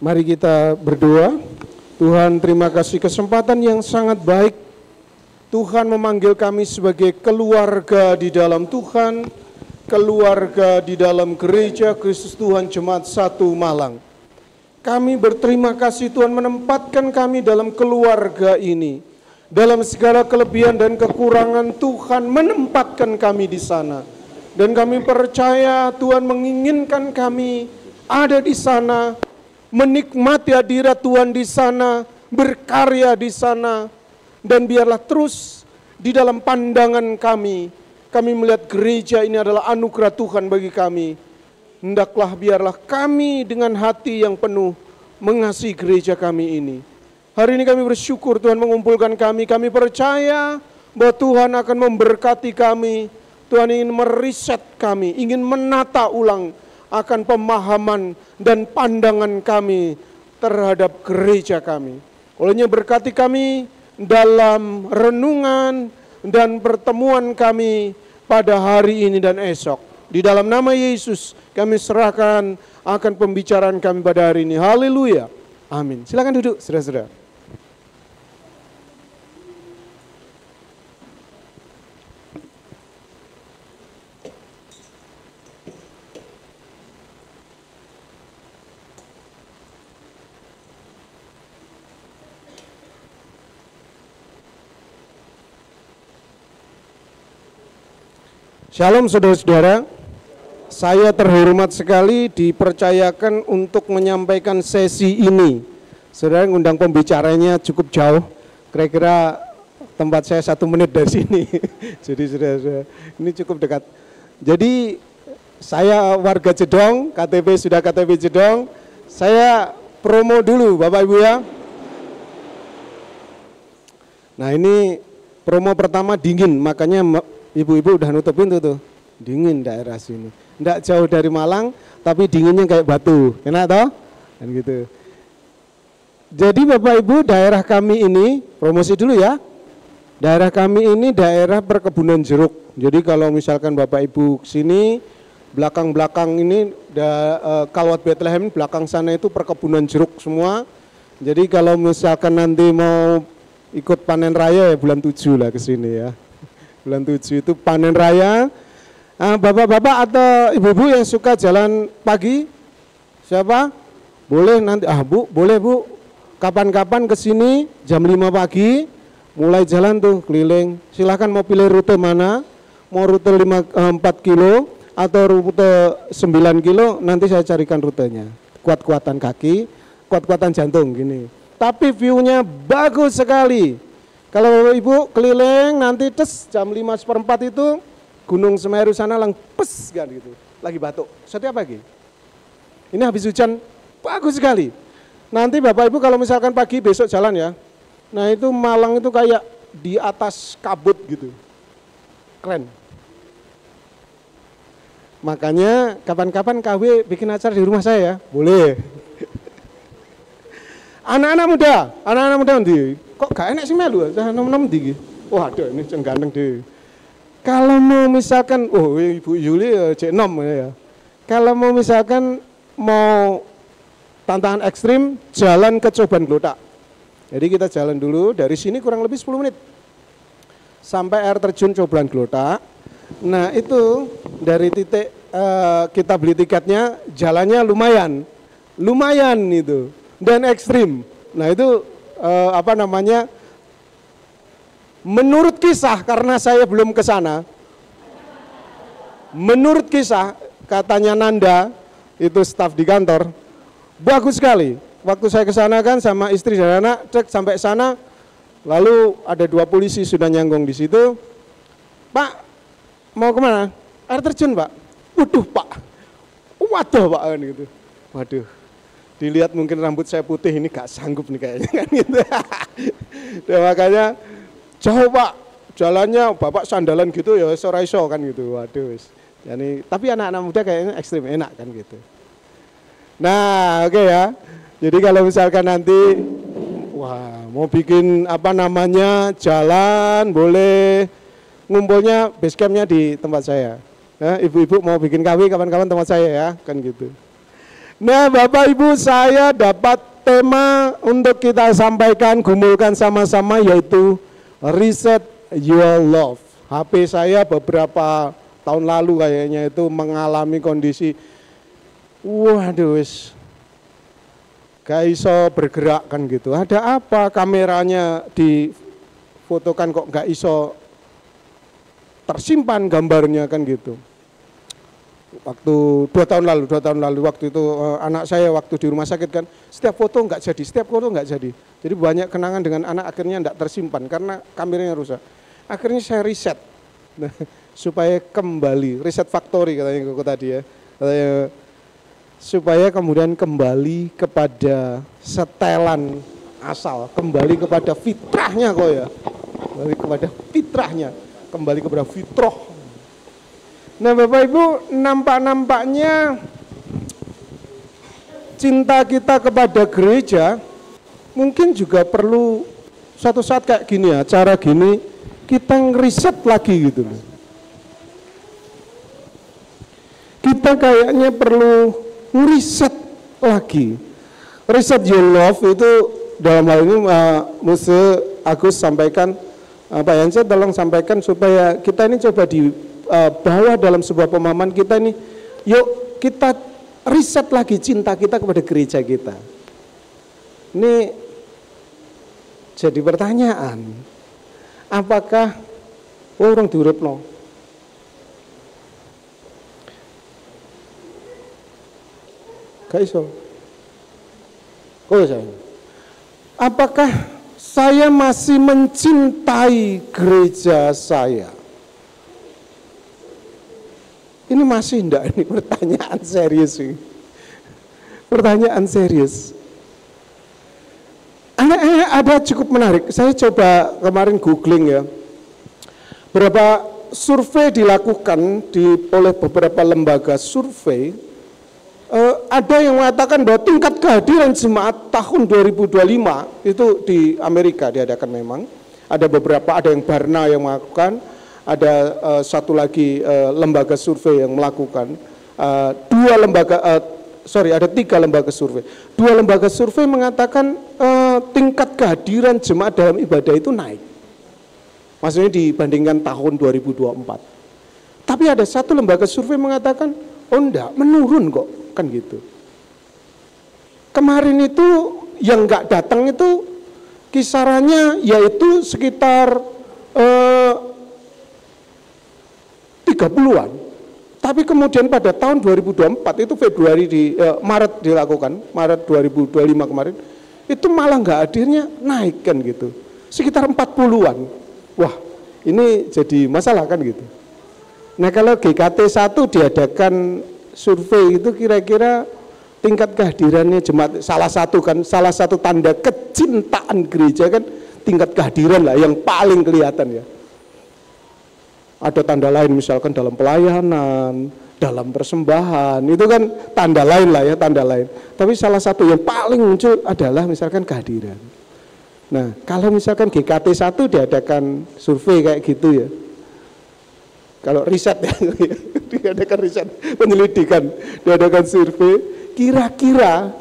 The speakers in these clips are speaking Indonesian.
Mari kita berdoa. Tuhan, terima kasih kesempatan yang sangat baik. Tuhan memanggil kami sebagai keluarga di dalam Tuhan, keluarga di dalam gereja Kristus Tuhan Jemaat 1 Malang. Kami berterima kasih Tuhan menempatkan kami dalam keluarga ini. Dalam segala kelebihan dan kekurangan Tuhan menempatkan kami di sana. Dan kami percaya Tuhan menginginkan kami ada di sana, menikmati hadirat Tuhan di sana, berkarya di sana, dan biarlah terus di dalam pandangan kami melihat gereja ini adalah anugerah Tuhan bagi kami. Hendaklah biarlah kami dengan hati yang penuh mengasihi gereja kami ini. Hari ini kami bersyukur Tuhan mengumpulkan kami percaya bahwa Tuhan akan memberkati kami. Tuhan ingin meriset kami, ingin menata ulang akan pemahaman dan pandangan kami terhadap gereja kami. Olehnya berkati kami dalam renungan dan pertemuan kami pada hari ini dan esok. Di dalam nama Yesus kami serahkan akan pembicaraan kami pada hari ini. Haleluya. Amin. Silakan duduk, saudara-saudara. Shalom saudara-saudara, saya terhormat sekali dipercayakan untuk menyampaikan sesi ini. Saudara ngundang pembicaranya cukup jauh, kira-kira tempat saya 1 menit dari sini. Jadi saudara-saudara, ini cukup dekat. Jadi saya warga Jedong, sudah KTP Jedong. Saya promo dulu Bapak Ibu ya. Nah ini promo pertama dingin, makanya ibu-ibu udah nutup pintu tuh, dingin daerah sini. Nggak jauh dari Malang, tapi dinginnya kayak batu, enak toh? Dan gitu. Jadi Bapak Ibu, daerah kami ini, promosi dulu ya. Daerah kami ini daerah perkebunan jeruk. Jadi kalau misalkan Bapak Ibu sini, belakang-belakang ini, Kalwat Bethlehem, belakang sana itu perkebunan jeruk semua. Jadi kalau misalkan nanti mau ikut panen raya ya bulan 7 lah ke sini ya. Bulan 7 itu panen raya. Bapak-bapak atau ibu-ibu yang suka jalan pagi, siapa? Boleh nanti, Bu, boleh Bu, kapan-kapan ke sini jam 5 pagi, mulai jalan tuh keliling. Silahkan mau pilih rute mana, mau rute 4 kilo atau rute 9 kilo, nanti saya carikan rutenya. Kuat-kuatan kaki, kuat-kuatan jantung gini. Tapi view-nya bagus sekali. Kalau Ibu keliling nanti jam 5:04 itu Gunung Semeru sana pes kan gitu. Lagi batuk. Setiap pagi. Ini habis hujan bagus sekali. Nanti Bapak Ibu kalau misalkan pagi besok jalan ya. Nah itu Malang itu kayak di atas kabut gitu. Keren. Makanya kapan-kapan KW bikin acara di rumah saya ya. Boleh. Anak-anak muda nanti. Kok gak enak sih melu, nom-nom tinggi. Waduh ini ganteng deh. Kalau mau misalkan, Ibu Yuli cek nom ya. Kalau mau misalkan mau tantangan ekstrim, jalan ke Coban Glotak. Jadi kita jalan dulu dari sini kurang lebih 10 menit sampai air terjun Coban Glotak. Nah itu dari titik kita beli tiketnya, jalannya lumayan itu dan ekstrim. Nah itu menurut kisah, karena saya belum ke sana, menurut kisah katanya Nanda, itu staf di kantor, bagus sekali. Waktu saya ke sana kan sama istri dan anak, sampai sana, lalu ada 2 polisi sudah nyanggung di situ. Pak, mau kemana? Air terjun Pak. Waduh Pak, waduh Pak gitu. Waduh. Dilihat mungkin rambut saya putih ini gak sanggup nih kayaknya kan gitu. Dan makanya jauh Pak, jalannya Bapak sandalan gitu ya iso kan gitu. Waduh. Yani, tapi anak-anak muda kayaknya ekstrim enak kan gitu. Nah, oke ya. Jadi kalau misalkan nanti mau bikin jalan boleh, ngumpulnya base campnya di tempat saya. Nah, ibu-ibu mau bikin KW kapan-kapan tempat saya ya, kan gitu. Nah, Bapak Ibu, saya dapat tema untuk kita sampaikan, gumulkan sama-sama, yaitu Reset Your Love. HP saya beberapa tahun lalu kayaknya itu mengalami kondisi, waduh, gak iso bergerak kan gitu. Ada apa, kameranya difotokan kok gak iso tersimpan gambarnya kan gitu. Waktu 2 tahun lalu waktu itu anak saya waktu di rumah sakit kan, setiap foto nggak jadi, jadi banyak kenangan dengan anak akhirnya nggak tersimpan karena kameranya rusak. Akhirnya saya riset supaya kembali, reset factory katanya kok tadi ya, katanya, supaya kemudian kembali kepada setelan asal, kembali kepada fitrahnya kok ya, kembali kepada fitrahnya, kembali kepada fitrah. Nah, Bapak Ibu, nampak-nampaknya cinta kita kepada gereja mungkin juga perlu suatu saat kayak gini ya, cara gini kita ngeriset lagi gitu loh. Kita kayaknya perlu ngeriset lagi. Reset your love itu dalam hal ini Muse Agus sampaikan, Pak Yansa tolong sampaikan supaya kita ini coba bawa dalam sebuah pemahaman kita ini, yuk kita riset lagi cinta kita kepada gereja kita. Ini jadi pertanyaan, apakah orang diuripno? Gak iso. Apakah saya masih mencintai gereja saya? Ini masih enggak, ini pertanyaan serius ini. Pertanyaan serius. Ada cukup menarik. Saya coba kemarin googling ya. Berapa survei dilakukan oleh beberapa lembaga survei. Ada yang mengatakan bahwa tingkat kehadiran jemaat tahun 2025 itu di Amerika diadakan memang. Ada beberapa, ada yang Barna yang melakukan. Ada satu lagi lembaga survei yang melakukan, ada 3 lembaga survei. 2 lembaga survei mengatakan tingkat kehadiran jemaat dalam ibadah itu naik. Maksudnya dibandingkan tahun 2024. Tapi ada 1 lembaga survei mengatakan, oh enggak, menurun kok, kan gitu. Kemarin itu yang enggak datang itu kisarannya yaitu sekitar 30-an, tapi kemudian pada tahun 2024 itu Maret dilakukan, Maret 2025 kemarin, itu malah nggak hadirnya naik kan gitu, sekitar 40-an. Wah, ini jadi masalah kan gitu. Nah, kalau GKT 1 diadakan survei itu kira-kira tingkat kehadirannya jemaat, salah satu tanda kecintaan gereja kan tingkat kehadiran lah yang paling kelihatan ya. Ada tanda lain misalkan dalam pelayanan, dalam persembahan, itu kan tanda lain lah ya, tanda lain. Tapi salah satu yang paling muncul adalah misalkan kehadiran. Nah, kalau misalkan GKT 1 diadakan survei kayak gitu ya, kalau riset ya, diadakan riset penyelidikan, diadakan survei, kira-kira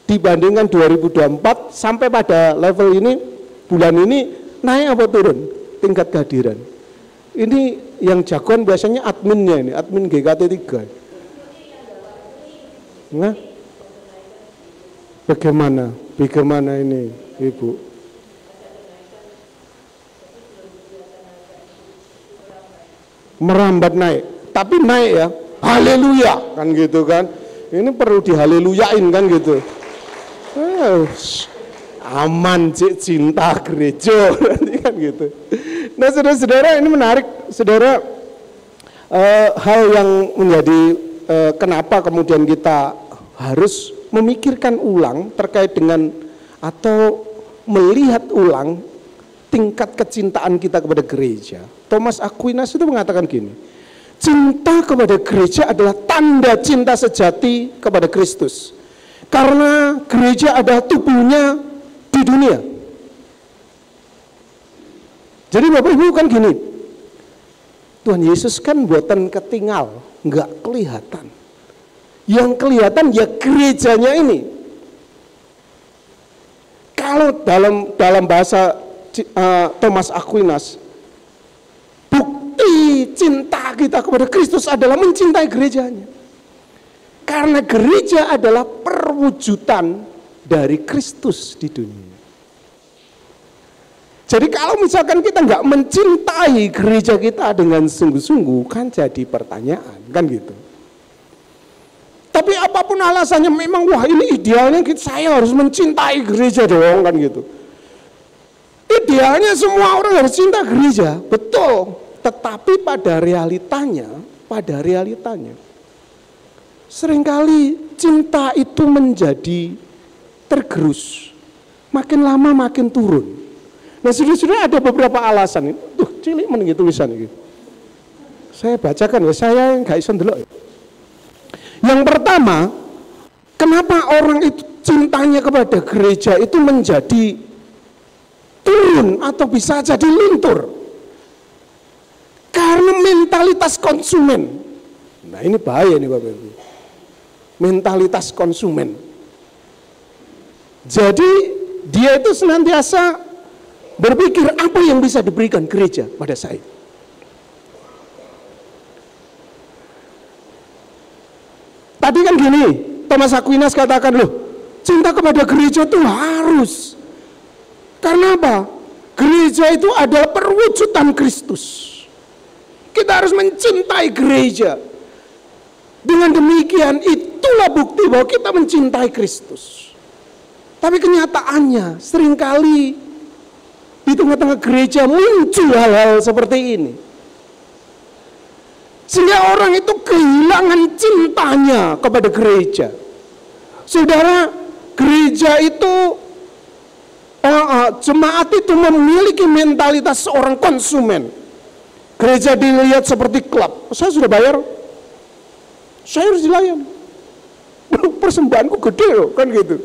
dibandingkan 2024 sampai pada level ini, bulan ini naik apa turun tingkat kehadiran? Ini yang jagoan biasanya adminnya ini, admin GKT 3. Nah, bagaimana ini Ibu? Merambat naik, tapi naik ya, haleluya kan gitu kan. Ini perlu dihaleluyain kan gitu. Aman cik cinta gereja kan gitu. Nah, saudara-saudara, ini menarik, saudara, hal yang menjadi kenapa kemudian kita harus memikirkan ulang terkait dengan atau melihat ulang tingkat kecintaan kita kepada gereja. Thomas Aquinas itu mengatakan gini, cinta kepada gereja adalah tanda cinta sejati kepada Kristus, karena gereja adalah tubuhnya di dunia. Jadi Bapak Ibu kan gini, Tuhan Yesus kan buatan ketinggal, nggak kelihatan. Yang kelihatan ya gerejanya ini. Kalau dalam bahasa Thomas Aquinas, bukti cinta kita kepada Kristus adalah mencintai gerejanya. Karena gereja adalah perwujudan dari Kristus di dunia. Jadi kalau misalkan kita nggak mencintai gereja kita dengan sungguh-sungguh, kan jadi pertanyaan, kan gitu. Tapi apapun alasannya, memang wah ini idealnya saya harus mencintai gereja dong, kan gitu. Idealnya semua orang harus cinta gereja, betul. Tetapi pada realitanya, seringkali cinta itu menjadi tergerus, makin lama makin turun. Nah, sudah ada beberapa alasan. Tuh, cilik men gitu tulisan ini. Saya bacakan ya, saya nggak iso ndelok ya. Yang pertama, kenapa orang itu cintanya kepada gereja itu menjadi turun atau bisa jadi luntur? Karena mentalitas konsumen. Nah, ini bahaya nih Bapak Ibu. Mentalitas konsumen. Jadi dia itu senantiasa berpikir apa yang bisa diberikan gereja pada saya. Tadi kan gini, Thomas Aquinas katakan, loh, cinta kepada gereja itu harus. Karena apa? Gereja itu adalah perwujudan Kristus. Kita harus mencintai gereja. Dengan demikian itulah bukti bahwa kita mencintai Kristus. Tapi kenyataannya seringkali di tengah-tengah gereja muncul hal-hal seperti ini. Sehingga orang itu kehilangan cintanya kepada gereja. Saudara, gereja itu, jemaat itu memiliki mentalitas seorang konsumen. Gereja dilihat seperti klub. Saya sudah bayar, saya harus dilayani. Persembahanku gede loh, kan gitu.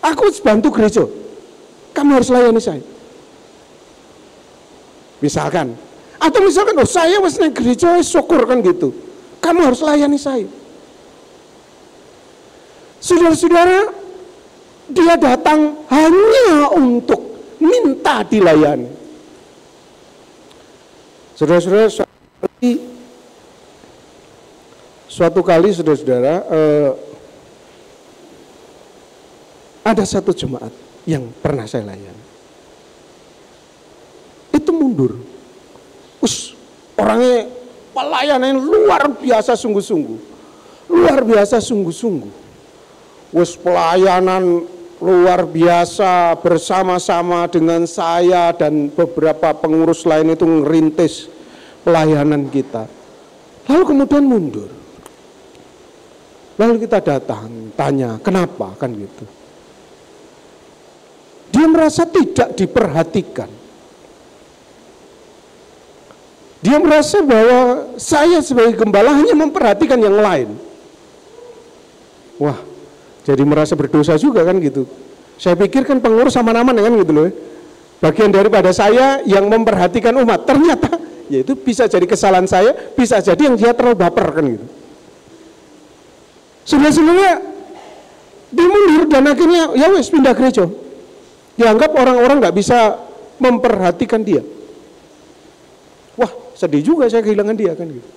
Aku harus bantu gereja, kamu harus layani saya. Misalkan. Atau misalkan, oh saya wes nang gereja syukur, kan gitu. Kamu harus layani saya. Saudara-saudara, dia datang hanya untuk minta dilayani. Saudara-saudara, suatu kali saudara-saudara, ada satu jemaat yang pernah saya layani. Itu mundur. Orangnya pelayanan luar biasa sungguh-sungguh. Luar biasa sungguh-sungguh. Wes pelayanan luar biasa bersama-sama dengan saya dan beberapa pengurus lain itu ngerintis pelayanan kita. Lalu kemudian mundur. Lalu kita datang, tanya, kenapa, kan gitu. Dia merasa tidak diperhatikan. Dia merasa bahwa saya sebagai gembala hanya memperhatikan yang lain. Wah, jadi merasa berdosa juga, kan gitu. Saya pikir kan pengurus aman-aman, kan gitu loh. Bagian daripada saya yang memperhatikan umat. Ternyata ya itu bisa jadi kesalahan saya, bisa jadi yang dia terlalu baper, kan gitu. Sebenarnya dia mundur dan akhirnya ya wes pindah gereja. Dianggap orang-orang nggak bisa memperhatikan dia. Wah, sedih juga saya kehilangan dia, kan gitu.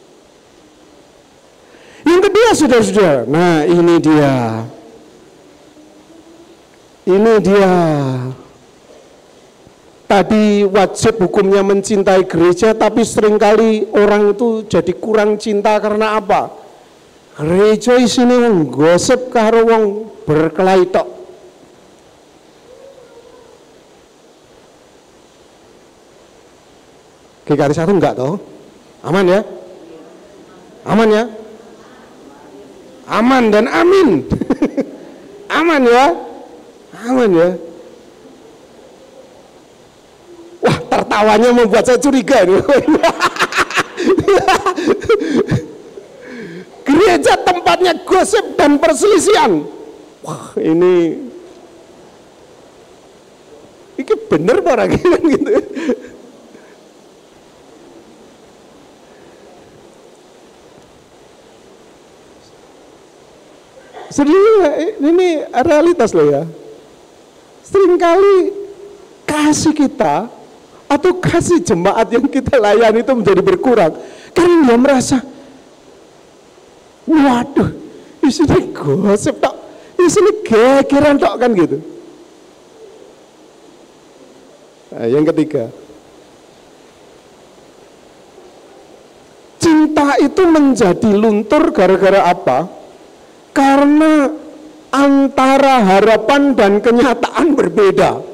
Yang kedua, saudara-saudara, nah ini dia. Tadi wajib hukumnya mencintai gereja, tapi seringkali orang itu jadi kurang cinta karena apa? Gereja isine wong gosip karo wong berkelahi tok. GKRI 1 enggak toh? Aman ya? Aman ya? Aman dan amin. Aman ya? Aman ya? Wah, tertawanya membuat saya curiga. Gereja tempatnya gosip dan perselisihan. Wah, ini bener orang gitu. ini realitas loh ya. Seringkali kasih kita atau kasih jemaat yang kita layani itu menjadi berkurang karena dia merasa, waduh, isinya gosip tok, isinya gegeran tok kan gitu. Nah, yang ketiga, cinta itu menjadi luntur gara-gara apa? Karena antara harapan dan kenyataan berbeda.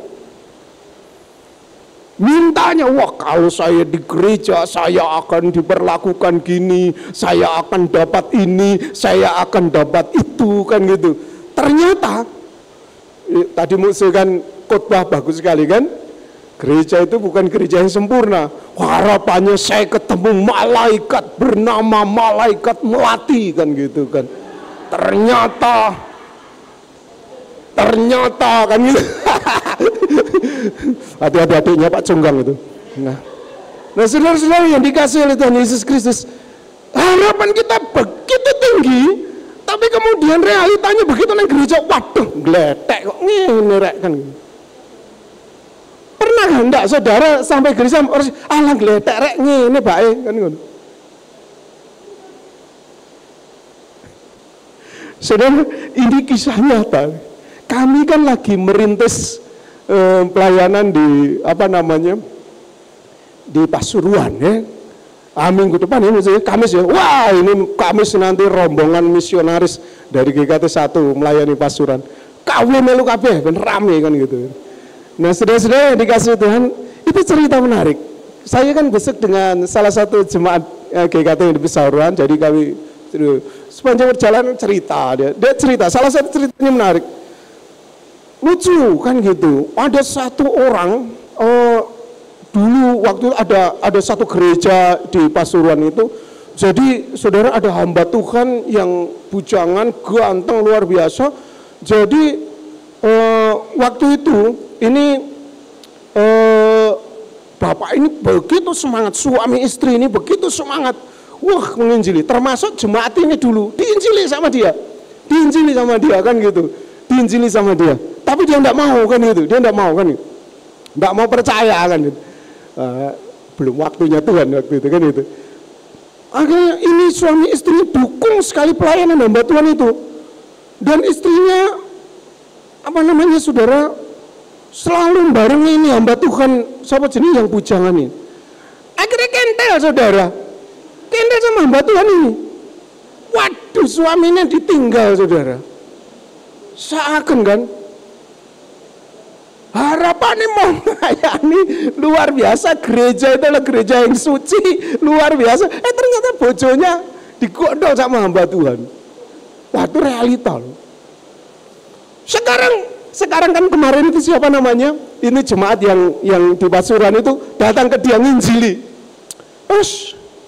Mintanya, wah kalau saya di gereja saya akan diperlakukan gini, saya akan dapat ini, saya akan dapat itu, kan gitu. Ternyata tadi musuh kan khotbah bagus sekali kan, gereja itu bukan gereja yang sempurna. Harapannya saya ketemu malaikat bernama malaikat melati, kan gitu kan. Ternyata kan gitu. Hati-hati adiknya Pak Conggang itu. Nah saudara-saudara yang dikasih oleh Tuhan Yesus Kristus, harapan kita begitu tinggi, tapi kemudian realitanya begitu nang gereja, waduh, gletek kok ngene rek kan. Pernah enggak saudara sampai gereja alah gletek rek ngene bae kan ngono. Saudara, ini kisah nyata. Kami kan lagi merintis pelayanan di di Pasuruan ya. Minggu depan ini Kamis ya. Wah, ini Kamis nanti rombongan misionaris dari GKT 1 melayani Pasuruan. Kawin melu kabeh ben rame kan gitu. Nah, saudara-saudara yang dikasih Tuhan, itu cerita menarik. Saya kan besok dengan salah satu jemaat GKT yang di Pasuruan, jadi kami sepanjang perjalanan cerita dia cerita, salah satu ceritanya menarik. Lucu kan gitu, ada satu orang dulu waktu ada satu gereja di Pasuruan itu, jadi saudara ada hamba Tuhan yang bujangan ganteng luar biasa. Jadi waktu itu ini bapak ini begitu semangat, suami istri ini begitu semangat, wah menginjili, termasuk jemaat ini dulu diinjili sama dia kan gitu, diinjili sama dia. Tapi dia tidak mau kan gitu, tidak mau percaya kan gitu. Belum waktunya Tuhan waktu itu kan itu. Akhirnya ini suami istri dukung sekali pelayanan hamba Tuhan itu, dan istrinya saudara selalu barengi ini hamba Tuhan siapa jenis yang bujangan ini. Akhirnya kentel saudara, kentel sama hamba Tuhan ini. Waduh, suaminya ditinggal saudara. Seakan kan harapannya mau melayani luar biasa, gereja itu adalah gereja yang suci luar biasa, ternyata bojonya digodol sama hamba Tuhan. Wah, itu realita loh. Sekarang kan kemarin itu siapa namanya, ini jemaat yang di Pasuruan itu datang ke dia nginjili.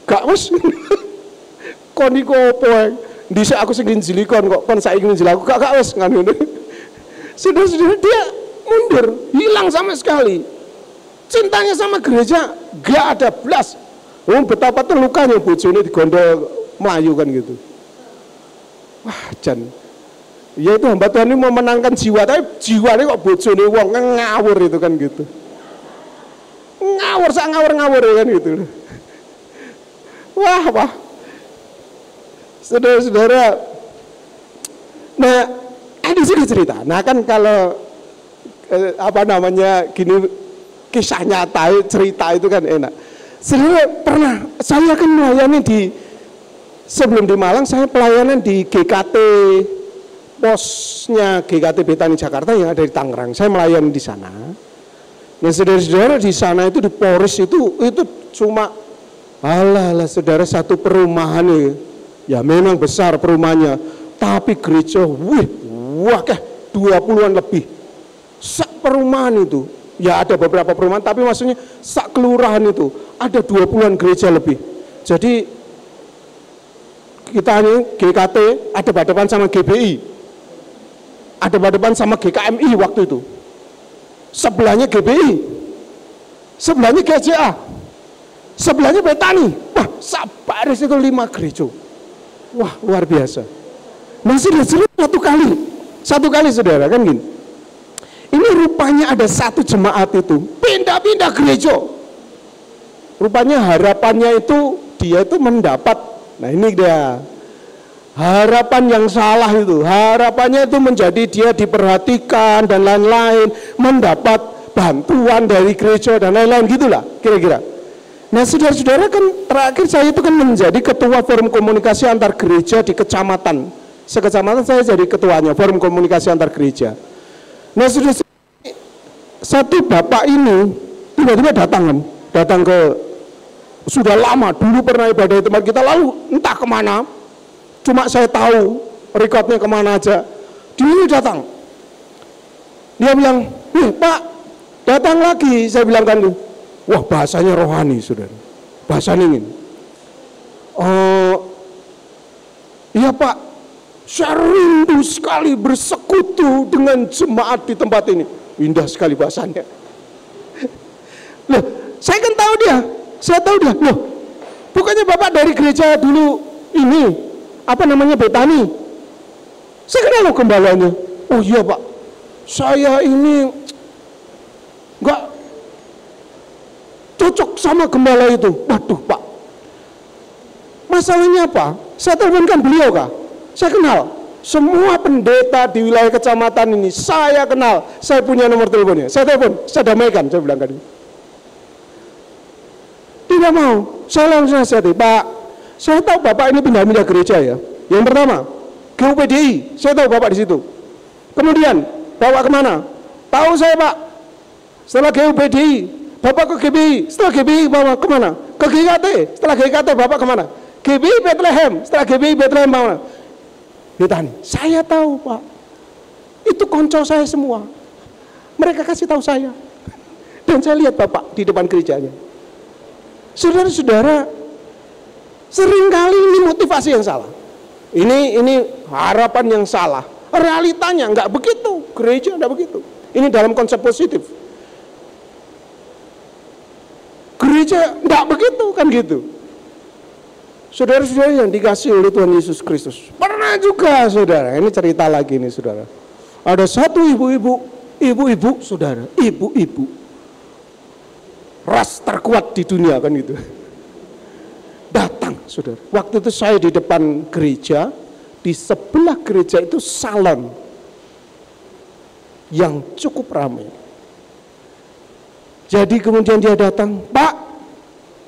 Gak koniko apa dhisik aku sing nginjili kon saiki nginjili aku gak wis ngono. Sudah dia mundur, hilang sama sekali. Cintanya sama gereja gak ada blas. Betapa tuh lukanya bojone digondol melayu kan gitu. Wah, Jan. Ya itu hamba Tuhan ini mau menangkan jiwa, tapi jiwanya kok bojone wong ngawur itu kan gitu. Ngawur kan gitu. Wah. Saudara-saudara. Nah, di sini cerita. Nah, kan kalau gini kisah nyata cerita itu kan enak. Saya kan melayani sebelum di Malang saya pelayanan di GKT, posnya GKT Betani Jakarta yang ada di Tangerang. Saya melayani di sana. Nah, saudara-saudara, di sana itu di Polres itu cuma saudara satu perumahan ya memang besar perumahannya, tapi gereja wah 20-an lebih. Sak perumahan itu, ya ada beberapa perumahan, tapi maksudnya sak kelurahan itu ada 20-an gereja lebih. Jadi kita ini GKT ada berhadapan sama GBI, ada berhadapan sama GKMI waktu itu. Sebelahnya GBI, sebelahnya GCA, sebelahnya Betani. Wah, sabaris itu 5 gereja. Wah, luar biasa. Nah saudara, satu kali saudara kan gini. Ini rupanya ada satu jemaat itu pindah-pindah gereja. Rupanya harapannya itu dia itu mendapat. Nah ini dia harapan yang salah itu. Harapannya itu menjadi dia diperhatikan dan lain-lain, mendapat bantuan dari gereja dan lain-lain gitulah kira-kira. Nah saudara-saudara kan terakhir saya itu kan menjadi ketua forum komunikasi antar gereja di kecamatan. Sekecamatan saya jadi ketuanya forum komunikasi antar gereja. Nah saudara, satu bapak ini tiba-tiba datang ke, sudah lama dulu pernah ibadah di tempat kita, lalu entah kemana, cuma saya tahu rekodnya kemana aja. Dia datang, dia bilang, nih Pak datang lagi. Saya bilang kan, wah bahasanya rohani saudara, bahasa dingin. Iya Pak, saya rindu sekali bersekutu dengan jemaat di tempat ini. Indah sekali bahasanya. Loh, saya kan tahu dia. Loh, bukannya Bapak dari gereja dulu ini, apa namanya, Betani? Saya kenal loh gembalanya. Oh iya Pak, saya ini nggak cocok sama gembala itu. Waduh Pak, masalahnya apa? Saya teleponkan beliau kah? Saya kenal. Semua pendeta di wilayah kecamatan ini saya kenal, saya punya nomor teleponnya. Saya telepon, saya damaikan, saya bilang tadi. Tidak mau, saya langsung nasihati, Pak, saya tahu Bapak ini pindah-pindah gereja ya. Yang pertama, GUPDI, saya tahu Bapak di situ. Kemudian, Bapak kemana? Tahu saya Pak, setelah GUPDI, Bapak ke GBI, setelah GBI Bapak kemana? Ke GKT, setelah GKT Bapak kemana? GBI Bethlehem, setelah GBI Bethlehem kemana? Betani, saya tahu Pak, itu konco saya semua, mereka kasih tahu saya, dan saya lihat Bapak di depan gerejanya. Saudara-saudara, seringkali ini motivasi yang salah, ini harapan yang salah, realitanya nggak begitu, gereja nggak begitu. Ini dalam konsep positif, gereja nggak begitu kan gitu. Saudara-saudara yang dikasih oleh Tuhan Yesus Kristus, pernah juga saudara, ini cerita lagi nih saudara, ada satu ibu-ibu saudara, ibu-ibu ras terkuat di dunia kan gitu, datang saudara. Waktu itu saya di depan gereja, di sebelah gereja itu salon yang cukup ramai. Jadi kemudian dia datang, Pak,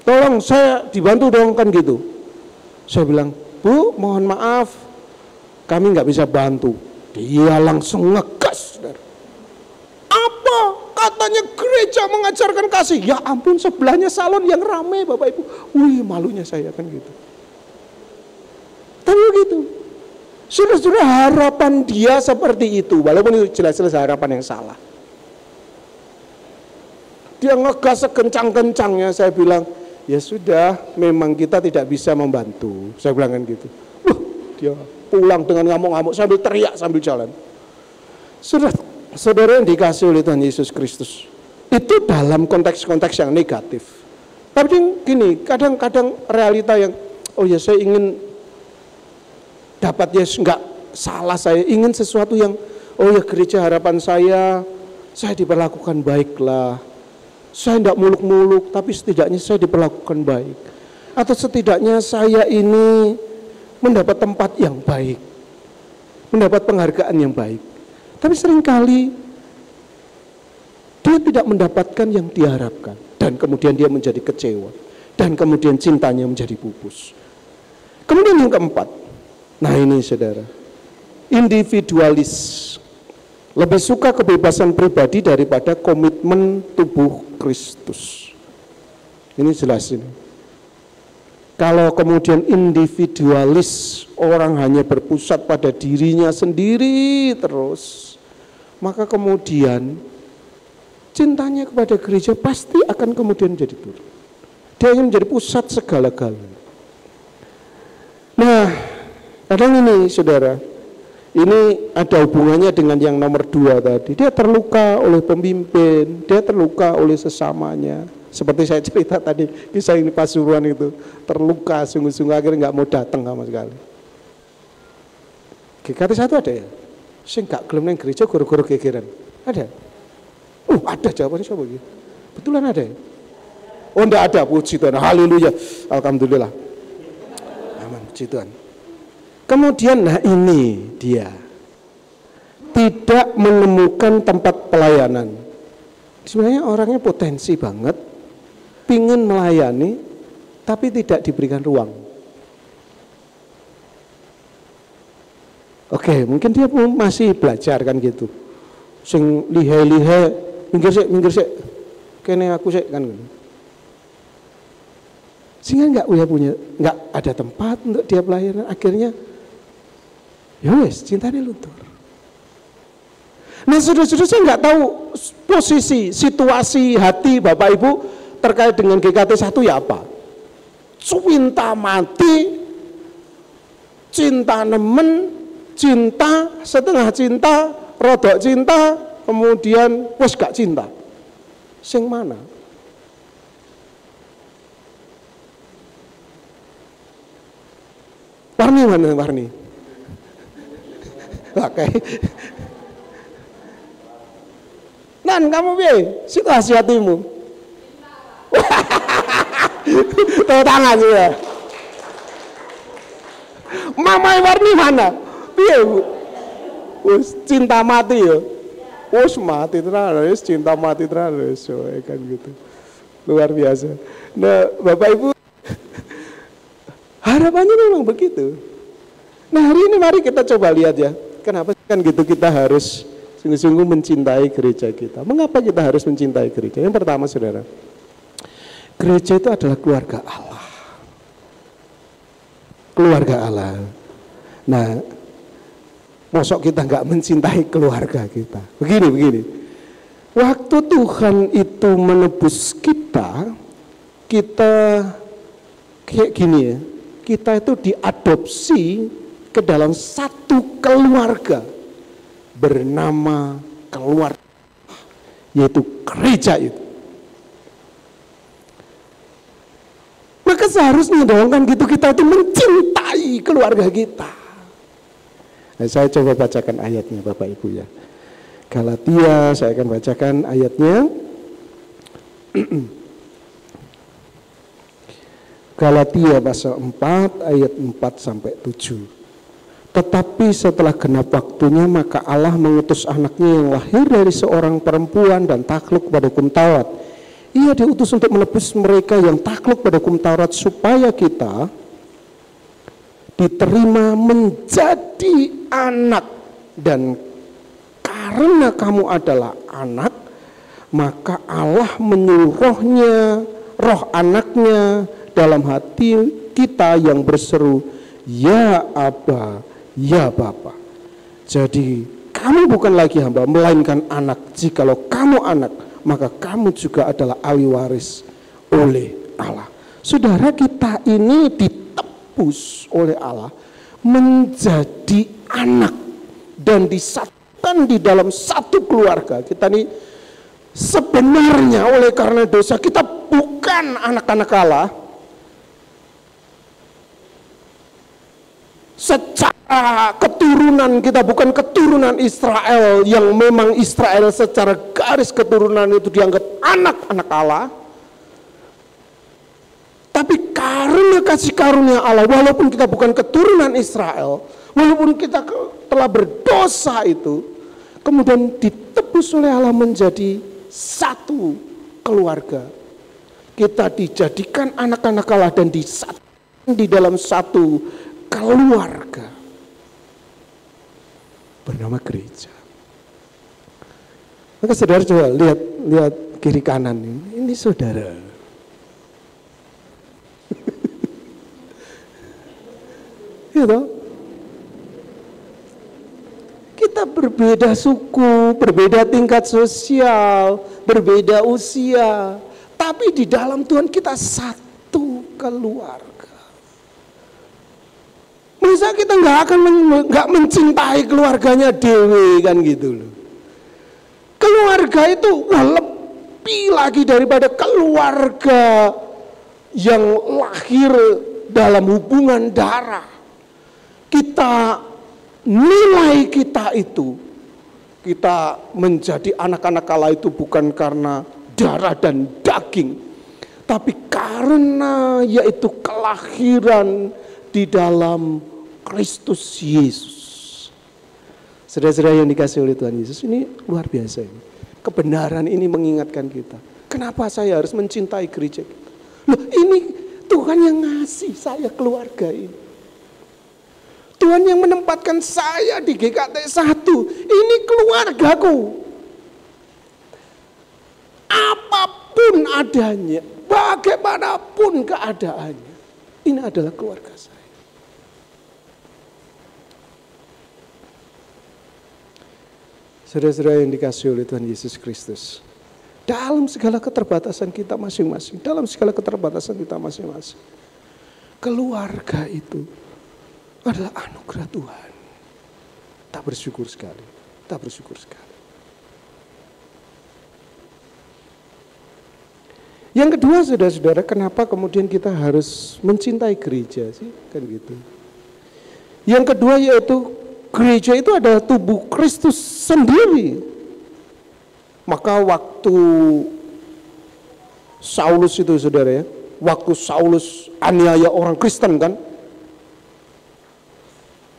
tolong saya dibantu dong kan gitu. Saya bilang, Bu, mohon maaf, kami nggak bisa bantu. Dia langsung ngegas. Apa? Katanya gereja mengajarkan kasih. Ya ampun, sebelahnya salon yang ramai Bapak Ibu. Wih, malunya saya kan gitu. Tapi begitu. Sudah harapan dia seperti itu. Walaupun itu jelas-jelas harapan yang salah. Dia ngegas sekencang-kencangnya. Saya bilang, ya sudah, memang kita tidak bisa membantu. Saya bilang kan gitu. Dia pulang dengan ngamuk-ngamuk sambil teriak sambil jalan. Saudara yang dikasih oleh Tuhan Yesus Kristus, itu dalam konteks-konteks yang negatif. Tapi gini, kadang-kadang realita yang, oh ya saya ingin dapat, ya enggak salah, saya ingin sesuatu yang, oh ya gereja harapan saya diperlakukan baiklah. Saya tidak muluk-muluk, tapi setidaknya saya diperlakukan baik. Atau setidaknya saya ini mendapat tempat yang baik, mendapat penghargaan yang baik. Tapi seringkali dia tidak mendapatkan yang diharapkan, dan kemudian dia menjadi kecewa, dan kemudian cintanya menjadi pupus. Kemudian yang keempat, nah ini saudara, individualis, lebih suka kebebasan pribadi daripada komitmen tubuh Kristus. Ini jelas ini. Kalau kemudian individualis, orang hanya berpusat pada dirinya sendiri terus, maka kemudian cintanya kepada gereja pasti akan kemudian jadi turun. Dia ingin menjadi pusat segala-galanya. Nah, kadang ini saudara, ini ada hubungannya dengan yang nomor 2 tadi. Dia terluka oleh pemimpin, dia terluka oleh sesamanya. Seperti saya cerita tadi, kisah ini Pasuruan itu, terluka sungguh-sungguh akhirnya nggak mau datang sama sekali. GKT 1 ada ya? Sing gak gelem nang gereja guru-guru gegeran. Ada? Ada jawabannya siapa gitu? Betulan ada ya? Oh enggak ada, puji Tuhan, haleluya, alhamdulillah. Aman, puji Tuhan. Kemudian nah ini dia. Tidak menemukan tempat pelayanan. Sebenarnya orangnya potensi banget, pingin melayani, tapi tidak diberikan ruang. Oke, mungkin dia pun masih belajar kan gitu. Sing lihai-lihai, minggir sik. Kene aku sik kan. Sehingga enggak ada tempat untuk dia pelayanan. Akhirnya ya wes, cintanya luntur. Nah, saudara-saudara, saya nggak tahu posisi, situasi hati Bapak Ibu terkait dengan GKT 1 ya apa. Cinta mati, cinta nemen, cinta, setengah cinta, rodok cinta, kemudian wes gak cinta. Sing mana? Warni mana Warni? Oke. Nan, kamu piye? Situasi hatimu. Tepuk tangan ya. Mama Warni mana? Piye, Bu? Wis cinta mati ya. Wis mati terus, cinta mati terus, kan gitu. Luar biasa. Nah, Bapak Ibu, harapannya memang begitu. Nah, hari ini mari kita coba lihat ya. Kenapa kan gitu kita harus sungguh-sungguh mencintai gereja kita. Mengapa kita harus mencintai gereja? Yang pertama, saudara, gereja itu adalah keluarga Allah. Keluarga Allah. Nah, mosok kita nggak mencintai keluarga kita. Begini. Waktu Tuhan itu menebus kita kayak gini ya. Kita itu diadopsi ke dalam satu keluarga bernama keluarga, yaitu gereja itu. Maka seharusnya dong kan gitu kita itu mencintai keluarga kita. Nah, saya coba bacakan ayatnya Bapak Ibu ya. Galatia, saya akan bacakan ayatnya. Galatia pasal 4 ayat 4 sampai 7. Tetapi setelah genap waktunya maka Allah mengutus anaknya yang lahir dari seorang perempuan dan takluk pada hukum Taurat. Ia diutus untuk menebus mereka yang takluk pada hukum Taurat supaya kita diterima menjadi anak. Dan karena kamu adalah anak, maka Allah menyuruh roh anaknya dalam hati kita yang berseru, ya Aba, ya Bapa. Jadi kamu bukan lagi hamba, melainkan anak. Jikalau kamu anak, maka kamu juga adalah ahli waris oleh Allah. Saudara, kita ini ditebus oleh Allah menjadi anak dan disatukan di dalam satu keluarga. Kita ini sebenarnya oleh karena dosa kita bukan anak-anak Allah. Secara keturunan kita bukan keturunan Israel yang memang Israel secara garis keturunan itu dianggap anak-anak Allah. Tapi karena kasih karunia Allah, walaupun kita bukan keturunan Israel, walaupun kita telah berdosa itu, kemudian ditebus oleh Allah menjadi satu keluarga. Kita dijadikan anak-anak Allah dan disatukan di dalam satu keluarga bernama gereja. Maka saudara coba lihat kiri kanan ini saudara. Ya toh? Kita berbeda suku, berbeda tingkat sosial, berbeda usia, tapi di dalam Tuhan kita satu keluarga. Masa kita nggak mencintai keluarganya dewe kan gitu loh. Keluarga itu lebih lagi daripada keluarga yang lahir dalam hubungan darah. Kita nilai kita itu, kita menjadi anak-anak Allah itu bukan karena darah dan daging, tapi karena yaitu kelahiran di dalam Kristus Yesus. Saudara-saudara yang dikasih oleh Tuhan Yesus, ini luar biasa ini. Kebenaran ini mengingatkan kita. Kenapa saya harus mencintai gereja kita? Loh, ini Tuhan yang ngasih saya keluarga ini. Tuhan yang menempatkan saya di GKT 1. Ini keluargaku. Apapun adanya, bagaimanapun keadaannya, ini adalah keluarga saya. Saudara-saudara yang dikasihi oleh Tuhan Yesus Kristus, dalam segala keterbatasan kita masing-masing, keluarga itu adalah anugerah Tuhan. Tak bersyukur sekali. Yang kedua, saudara-saudara, kenapa kemudian kita harus mencintai gereja sih? Kan gitu. Yang kedua yaitu gereja itu adalah tubuh Kristus sendiri. Maka waktu Saulus itu, saudara ya, waktu Saulus aniaya orang Kristen kan,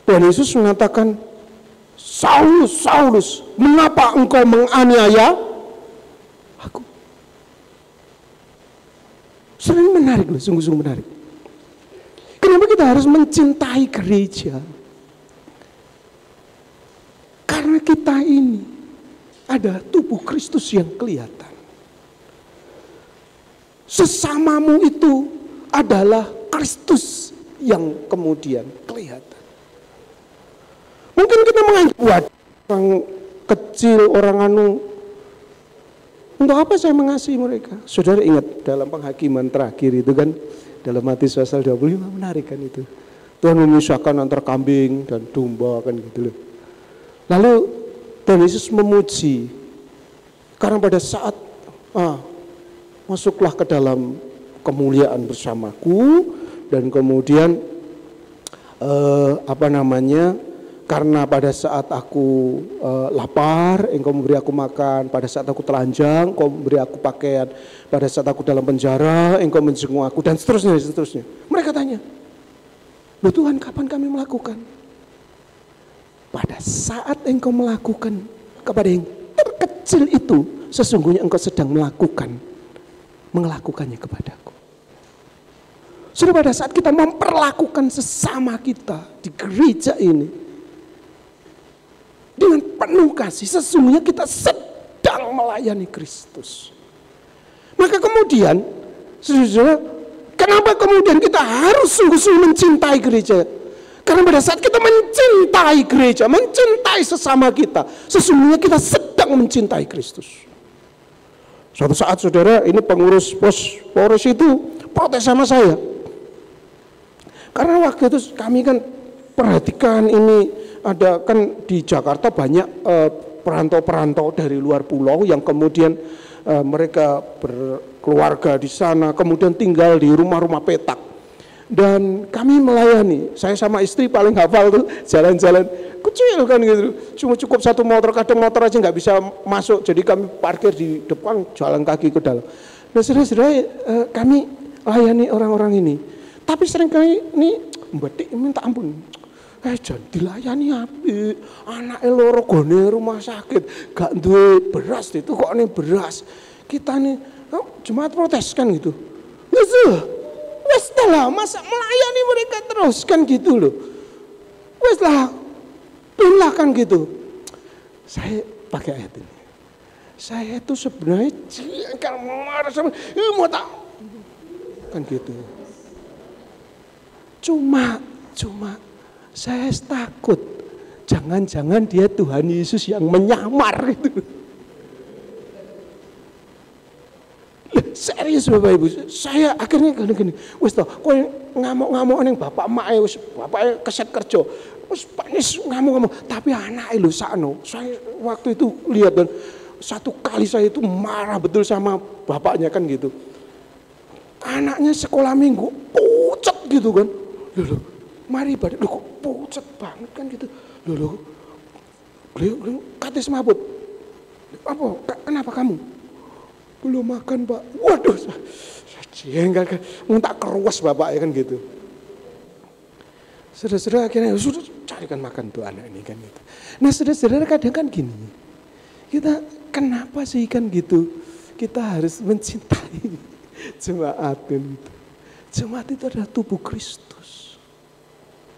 Tuhan Yesus mengatakan, Saulus, Saulus, mengapa engkau menganiaya aku? Sering menarik loh, sungguh-sungguh menarik. Kenapa kita harus mencintai gereja? Karena kita ini adalah tubuh Kristus yang kelihatan. Sesamamu itu adalah Kristus yang kemudian kelihatan. Mungkin kita menganggap, orang kecil, orang untuk apa saya mengasihi mereka? Saudara ingat dalam penghakiman terakhir itu kan, dalam Matius pasal 25, menarik kan itu. Tuhan memisahkan antara kambing dan domba kan gitu loh. Lalu Tuhan Yesus memuji, karena pada saat masuklah ke dalam kemuliaan bersamaku, dan kemudian karena pada saat aku lapar, engkau memberi aku makan, pada saat aku telanjang, engkau memberi aku pakaian, pada saat aku dalam penjara, engkau menjenguk aku, dan seterusnya. Mereka tanya, loh Tuhan, kapan kami melakukan? Pada saat engkau melakukan kepada yang terkecil itu, sesungguhnya engkau sedang melakukannya kepadaku. Sudah pada saat kita memperlakukan sesama kita di gereja ini dengan penuh kasih, sesungguhnya kita sedang melayani Kristus. Maka kemudian, saudara, kenapa kemudian kita harus sungguh-sungguh mencintai gereja? Karena pada saat kita mencintai gereja, mencintai sesama kita, sesungguhnya kita sedang mencintai Kristus. Suatu saat, saudara, ini pengurus Polres itu protes sama saya. Karena waktu itu kami kan perhatikan ini, ada kan di Jakarta banyak perantau-perantau dari luar pulau yang kemudian mereka berkeluarga di sana, kemudian tinggal di rumah-rumah petak. Dan kami melayani, saya sama istri paling hafal tuh jalan-jalan kecil kan gitu, cuma cukup satu motor, kadang motor aja nggak bisa masuk, jadi kami parkir di depan, jalan kaki ke dalam. Nah saudara-saudara, kami layani orang-orang ini, tapi sering kali ini mbak minta ampun, jangan dilayani api, anak loro gone rumah sakit, gak duwe beras itu kok nih beras, kita nih jemaat protes kan gitu. Wes lah, masa melayani mereka terus kan gitu loh. Wes lah, pindah kan gitu. Saya pakai ayat ini. Saya itu sebenarnya kalau marah sama, mau tak kan gitu. Cuma saya takut, jangan-jangan dia Tuhan Yesus yang menyamar gitu. Serius Bapak Ibu, saya akhirnya gini, wis toh, kowe ngamuk-ngamuk ning bapak mak wis bapake keset kerja. Wis panis ngamuk-ngamuk, tapi anake lho sakno. Saya waktu itu lihat dan satu kali saya itu marah betul sama bapaknya kan gitu. Anaknya sekolah minggu pucet gitu kan. Loh, mari pada kok pucat banget kan gitu. Loh, beliau katis mabut. Apa? Kenapa kamu? Belum makan, Pak. Waduh, saya jengkel kan. Mau tak keruas Bapak ya kan gitu. Saudara-saudara akhirnya sudah carikan makan tuh anak ini kan gitu. Nah saudara-saudara kadang kan gini. Kita kenapa sih kan gitu? Kita harus mencintai jemaat gitu. Jemaat itu adalah tubuh Kristus.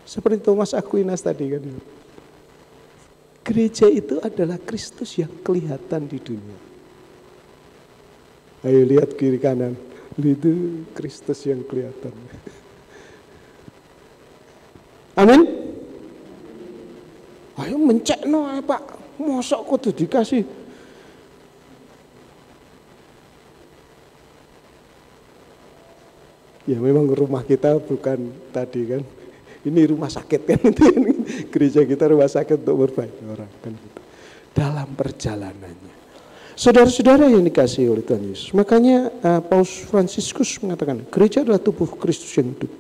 Seperti Thomas Aquinas tadi kan. Gereja itu adalah Kristus yang kelihatan di dunia. Ayo lihat kiri kanan. Itu Kristus yang kelihatan. Amin. Ayo mencekno Pak. Mosok kudu dikasih. Ya memang rumah kita bukan tadi kan. Ini rumah sakit kan itu. Gereja kita rumah sakit untuk berbaik orang kan gitu. Dalam perjalanannya. Saudara-saudara yang dikasihi oleh Tuhan Yesus. Makanya Paus Fransiskus mengatakan gereja adalah tubuh Kristus yang hidup.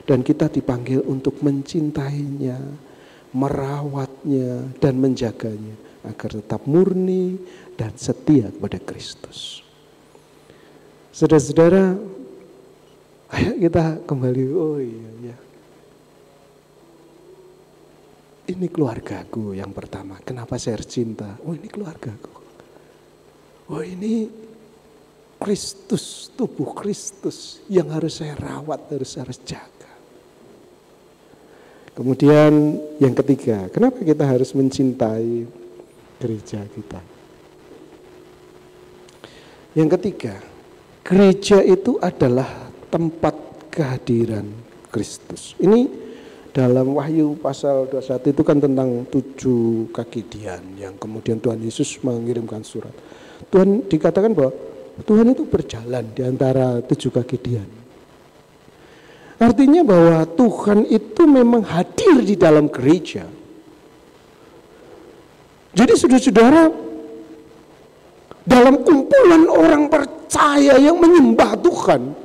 Dan kita dipanggil untuk mencintainya, merawatnya dan menjaganya. Agar tetap murni dan setia kepada Kristus. Saudara-saudara, ayo kita kembali. Oh iya. Ini keluargaku yang pertama. Kenapa saya harus cinta? Oh ini keluargaku. Oh ini Kristus, tubuh Kristus yang harus saya rawat, harus jaga. Kemudian yang ketiga, kenapa kita harus mencintai gereja kita? Yang ketiga, gereja itu adalah tempat kehadiran Kristus. Ini dalam Wahyu pasal 21 itu kan tentang 7 kaki dian yang kemudian Tuhan Yesus mengirimkan surat. Tuhan dikatakan bahwa Tuhan itu berjalan di antara 7 kaki dian. Artinya bahwa Tuhan itu memang hadir di dalam gereja. Jadi saudara-saudara, dalam kumpulan orang percaya yang menyembah Tuhan,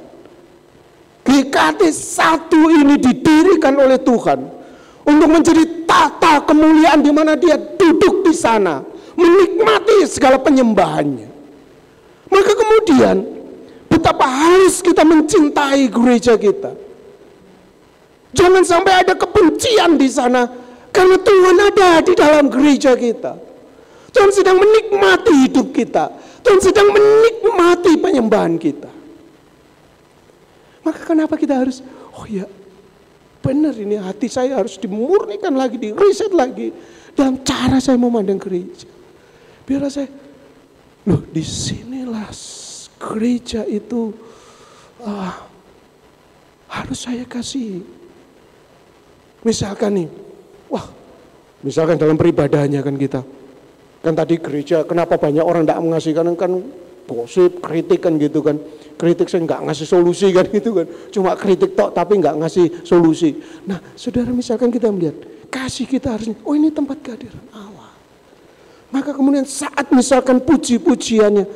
GKT 1 ini didirikan oleh Tuhan untuk menjadi tata kemuliaan di mana dia duduk di sana, menikmati segala penyembahannya. Maka kemudian betapa harus kita mencintai gereja kita. Jangan sampai ada kebencian di sana karena Tuhan ada di dalam gereja kita. Tuhan sedang menikmati hidup kita. Tuhan sedang menikmati penyembahan kita. Maka kenapa kita harus, oh ya benar ini hati saya harus dimurnikan lagi, di-reset lagi dalam cara saya memandang gereja. Biar saya, loh disinilah gereja itu harus saya kasih. Misalkan nih, misalkan dalam peribadahannya kan kita, kan tadi gereja kenapa banyak orang tidak mengasihkan kan gosip, kritik kan gitu kan, kritik saya nggak ngasih solusi kan gitu kan, cuma kritik tok tapi nggak ngasih solusi. Nah saudara misalkan kita melihat kasih kita harusnya, oh ini tempat kehadiran Allah. Maka kemudian saat misalkan puji-pujiannya,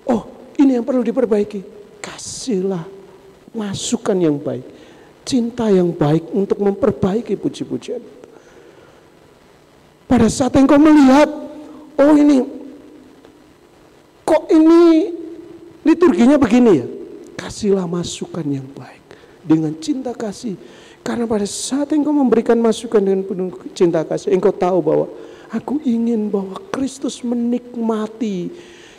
oh ini yang perlu diperbaiki, kasihlah masukan yang baik, cinta yang baik untuk memperbaiki puji-pujian. Pada saat engkau melihat, oh ini, kok ini liturginya begini ya, kasihlah masukan yang baik dengan cinta kasih. Karena pada saat engkau memberikan masukan dengan penuh cinta kasih, engkau tahu bahwa aku ingin bahwa Kristus menikmati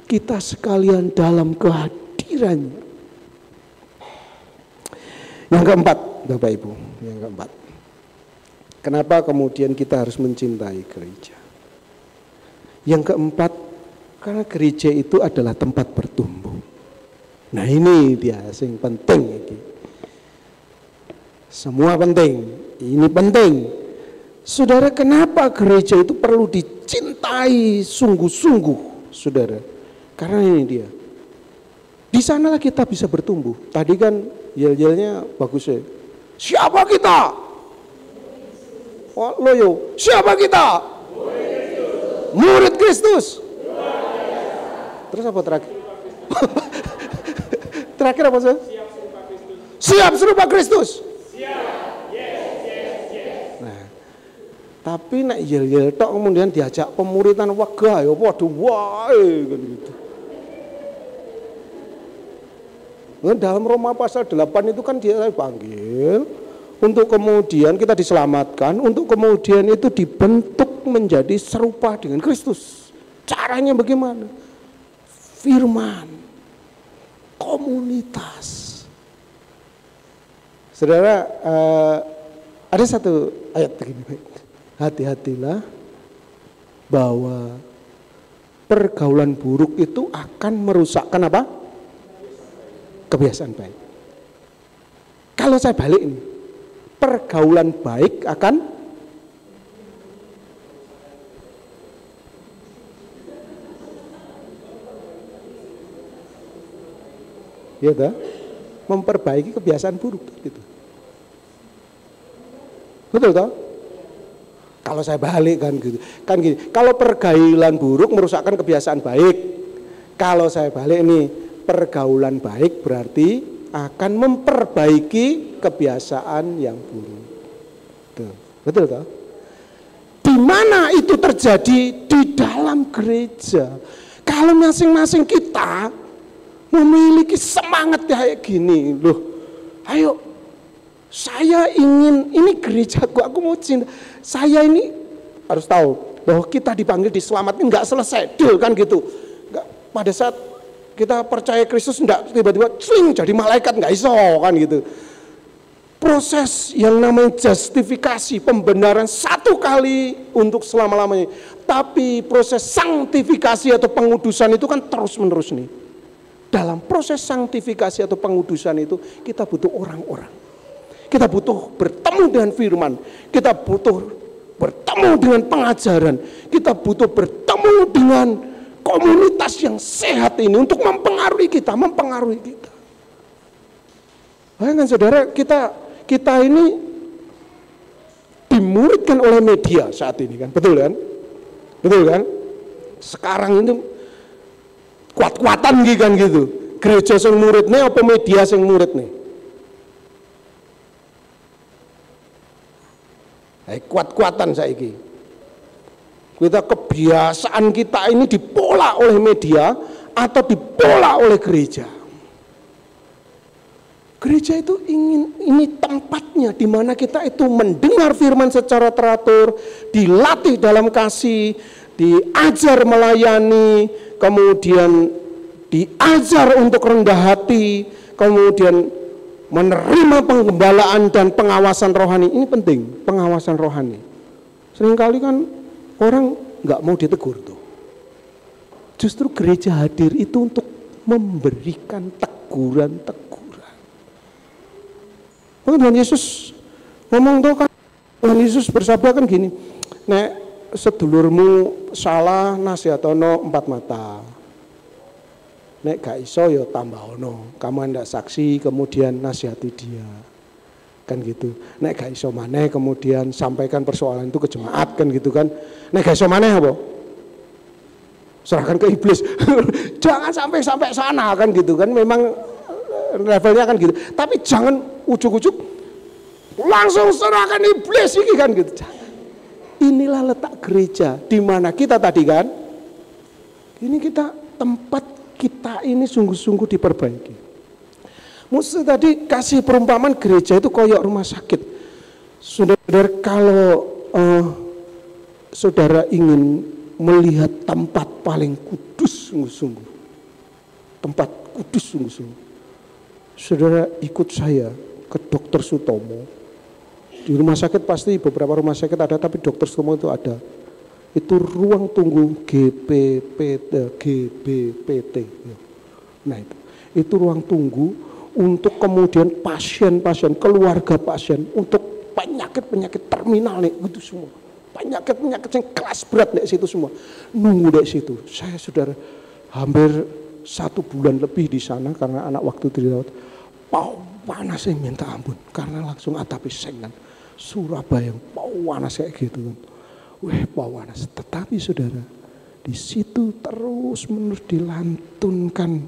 kita sekalian dalam kehadirannya. Yang keempat, Bapak Ibu, yang keempat. Kenapa kemudian kita harus mencintai gereja? Yang keempat, karena gereja itu adalah tempat bertumbuh. Nah ini dia yang penting. Semua penting, ini penting. Saudara, kenapa gereja itu perlu dicintai sungguh-sungguh, saudara? Karena ini dia. Di sanalah kita bisa bertumbuh. Tadi kan yel-yelnya bagus ya. Siapa kita? Oh, loyo. Siapa kita? Murid Kristus. Terus apa terakhir? Terakhir apa sih? Siap serupa Kristus. Nah, Tapi nek yel-yel tok kemudian diajak pemuritan wegah ya waduh wae kan gitu. Nah, dalam Roma pasal 8 itu kan dia panggil untuk kemudian kita diselamatkan, untuk kemudian itu dibentuk menjadi serupa dengan Kristus. Caranya bagaimana? Firman, komunitas. Saudara, ada satu ayat begini. Hati-hatilah bahwa pergaulan buruk itu akan merusakkan apa? Kebiasaan baik. Kalau saya balik ini, pergaulan baik akan ya toh, memperbaiki kebiasaan buruk gitu. Betul toh? Kalau saya balik kan gitu. Kan gini, kalau pergaulan buruk merusakkan kebiasaan baik. Kalau saya balik ini, pergaulan baik berarti akan memperbaiki kebiasaan yang buruk. Tuh, betul toh? Di mana itu terjadi? Di dalam gereja. Kalau masing-masing kita memiliki semangat kayak gini, loh, ayo, saya ingin, ini gerejaku, aku mau cinta. Saya ini harus tahu bahwa kita dipanggil diselamatkan nggak selesai, deal kan gitu. Nggak, pada saat kita percaya Kristus nggak tiba-tiba cling jadi malaikat, nggak iso kan gitu. Proses yang namanya justifikasi, pembenaran satu kali untuk selama-lamanya. Tapi proses sanktifikasi atau pengudusan itu kan terus-menerus nih. Dalam proses sanktifikasi atau pengudusan itu kita butuh orang-orang. Kita butuh bertemu dengan firman, kita butuh bertemu dengan pengajaran, kita butuh bertemu dengan komunitas yang sehat ini untuk mempengaruhi kita. Bayangkan saudara, kita ini dimuridkan oleh media saat ini kan, betul kan? Betul kan? Sekarang itu kuat-kuatan kan gitu. Gereja sing murid nih apa media sing murid nih? Kuat-kuatan saiki. Kita kebiasaan kita ini dipola oleh media atau dipola oleh gereja. Gereja itu ini tempatnya di mana kita itu mendengar firman secara teratur, dilatih dalam kasih, diajar melayani, kemudian diajar untuk rendah hati, kemudian menerima penggembalaan dan pengawasan rohani. Ini penting, pengawasan rohani. Seringkali kan orang nggak mau ditegur tuh. Justru gereja hadir itu untuk memberikan teguran-teguran. Tuhan Yesus ngomong tuh kan, Tuhan Yesus bersabda kan gini, nek sedulurmu salah nasihatono 4 mata. Nek gak iso ya tambah ono, kamu hendak saksi kemudian nasihati dia, kan gitu. Nek gak iso maneh kemudian sampaikan persoalan itu ke jemaat, kan gitu kan. Nek gak iso maneh apa? Serahkan ke iblis. Jangan sampai sana kan gitu kan. Memang levelnya kan gitu. Tapi jangan ujuk-ujuk langsung serahkan iblis ini kan gitu. Jangan. Inilah letak gereja di mana kita tadi kan. Ini kita tempat kita ini sungguh-sungguh diperbaiki. Musa tadi kasih perumpamaan gereja itu koyok rumah sakit. Saudara, kalau saudara ingin melihat tempat paling kudus sungguh-sungguh, tempat kudus sungguh-sungguh, saudara ikut saya ke Dr. Sutomo. Di rumah sakit pasti beberapa rumah sakit ada, tapi Dr. Sutomo itu ada. Itu ruang tunggu GBPT. Nah itu ruang tunggu untuk kemudian pasien-pasien, keluarga pasien, untuk penyakit-penyakit terminal nih, gitu semua. Penyakit-penyakit yang kelas berat nih situ semua. Nunggu di situ. Saya saudara hampir 1 bulan lebih di sana karena anak waktu dirawat. Panasnya minta ampun karena langsung atapnya sengan. Surabaya yang panas kayak gitu kan. Panas. Tetapi saudara, di situ terus menerus dilantunkan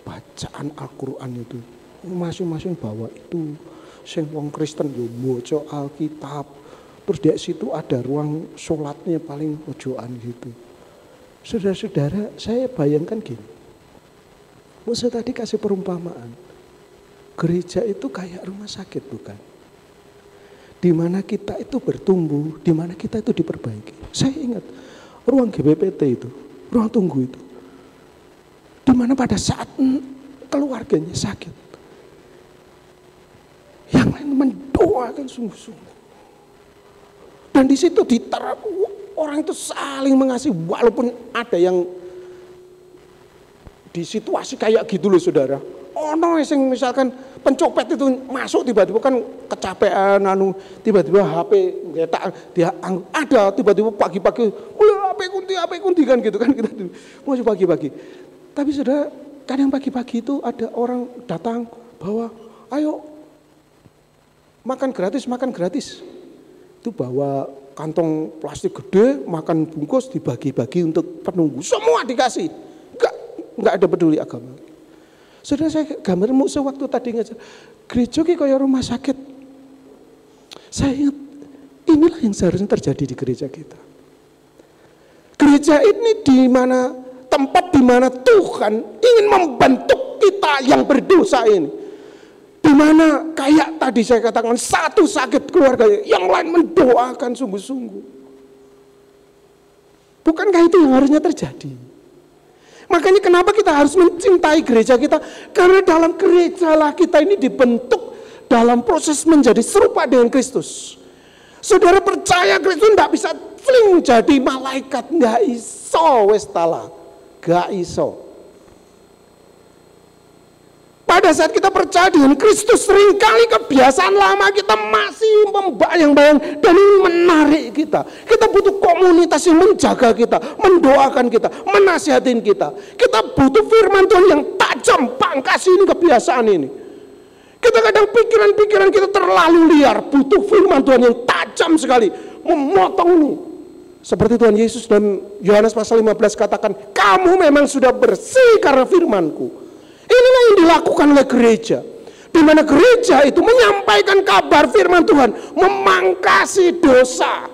bacaan Al-Quran itu. Masing-masing bawa itu Sing wong Kristen yo maca Alkitab. Terus di situ ada ruang sholatnya paling pojokan gitu. Saudara-saudara, saya bayangkan gini. Musa tadi kasih perumpamaan. Gereja itu kayak rumah sakit, bukan? Di mana kita itu bertumbuh, di mana kita itu diperbaiki. Saya ingat ruang GBPT itu, ruang tunggu itu. Di mana pada saat keluarganya sakit, yang lain mendoakan sungguh-sungguh. Dan di situ orang itu saling mengasihi, walaupun ada yang di situasi kayak gitu loh saudara. Ono yang misalkan pencopet itu masuk tiba-tiba kan kecapean, tiba-tiba HP dia ada tiba-tiba pagi-pagi, HP kunti kan gitu kan kita masuk pagi-pagi. Tapi saudara, kadang pagi-pagi itu ada orang datang bawa, ayo makan gratis. Itu bawa kantong plastik gede, makan bungkus dibagi-bagi untuk penunggu. Semua dikasih. Enggak ada peduli agama. Saudara, saya gambar Musa waktu tadi ngajar. Gereja kayak rumah sakit. Saya ingat, inilah yang seharusnya terjadi di gereja kita. Gereja ini tempat di mana Tuhan ingin membentuk kita yang berdosa ini. Di mana kayak tadi saya katakan, satu sakit keluarga, yang lain mendoakan sungguh-sungguh. Bukankah itu yang harusnya terjadi? Makanya kenapa kita harus mencintai gereja kita? Karena dalam gereja lah kita ini dibentuk dalam proses menjadi serupa dengan Kristus. Saudara percaya Kristus tidak bisa fling jadi malaikat, nggak iso wes tala, nggak iso. Pada saat kita percaya dengan Kristus, seringkali kebiasaan lama kita masih membayang-bayang dan ini menarik kita. Kita butuh komunitas yang menjaga kita, mendoakan kita, menasihatin kita. Kita butuh firman Tuhan yang tajam, pangkas ini kebiasaan ini. Kita kadang pikiran-pikiran kita terlalu liar, butuh firman Tuhan yang tajam sekali, memotong ini. Seperti Tuhan Yesus dalam Yohanes pasal 15 katakan, kamu memang sudah bersih karena firman-Ku. Inilah yang dilakukan oleh gereja. Di mana gereja itu menyampaikan kabar firman Tuhan, memangkasi dosa.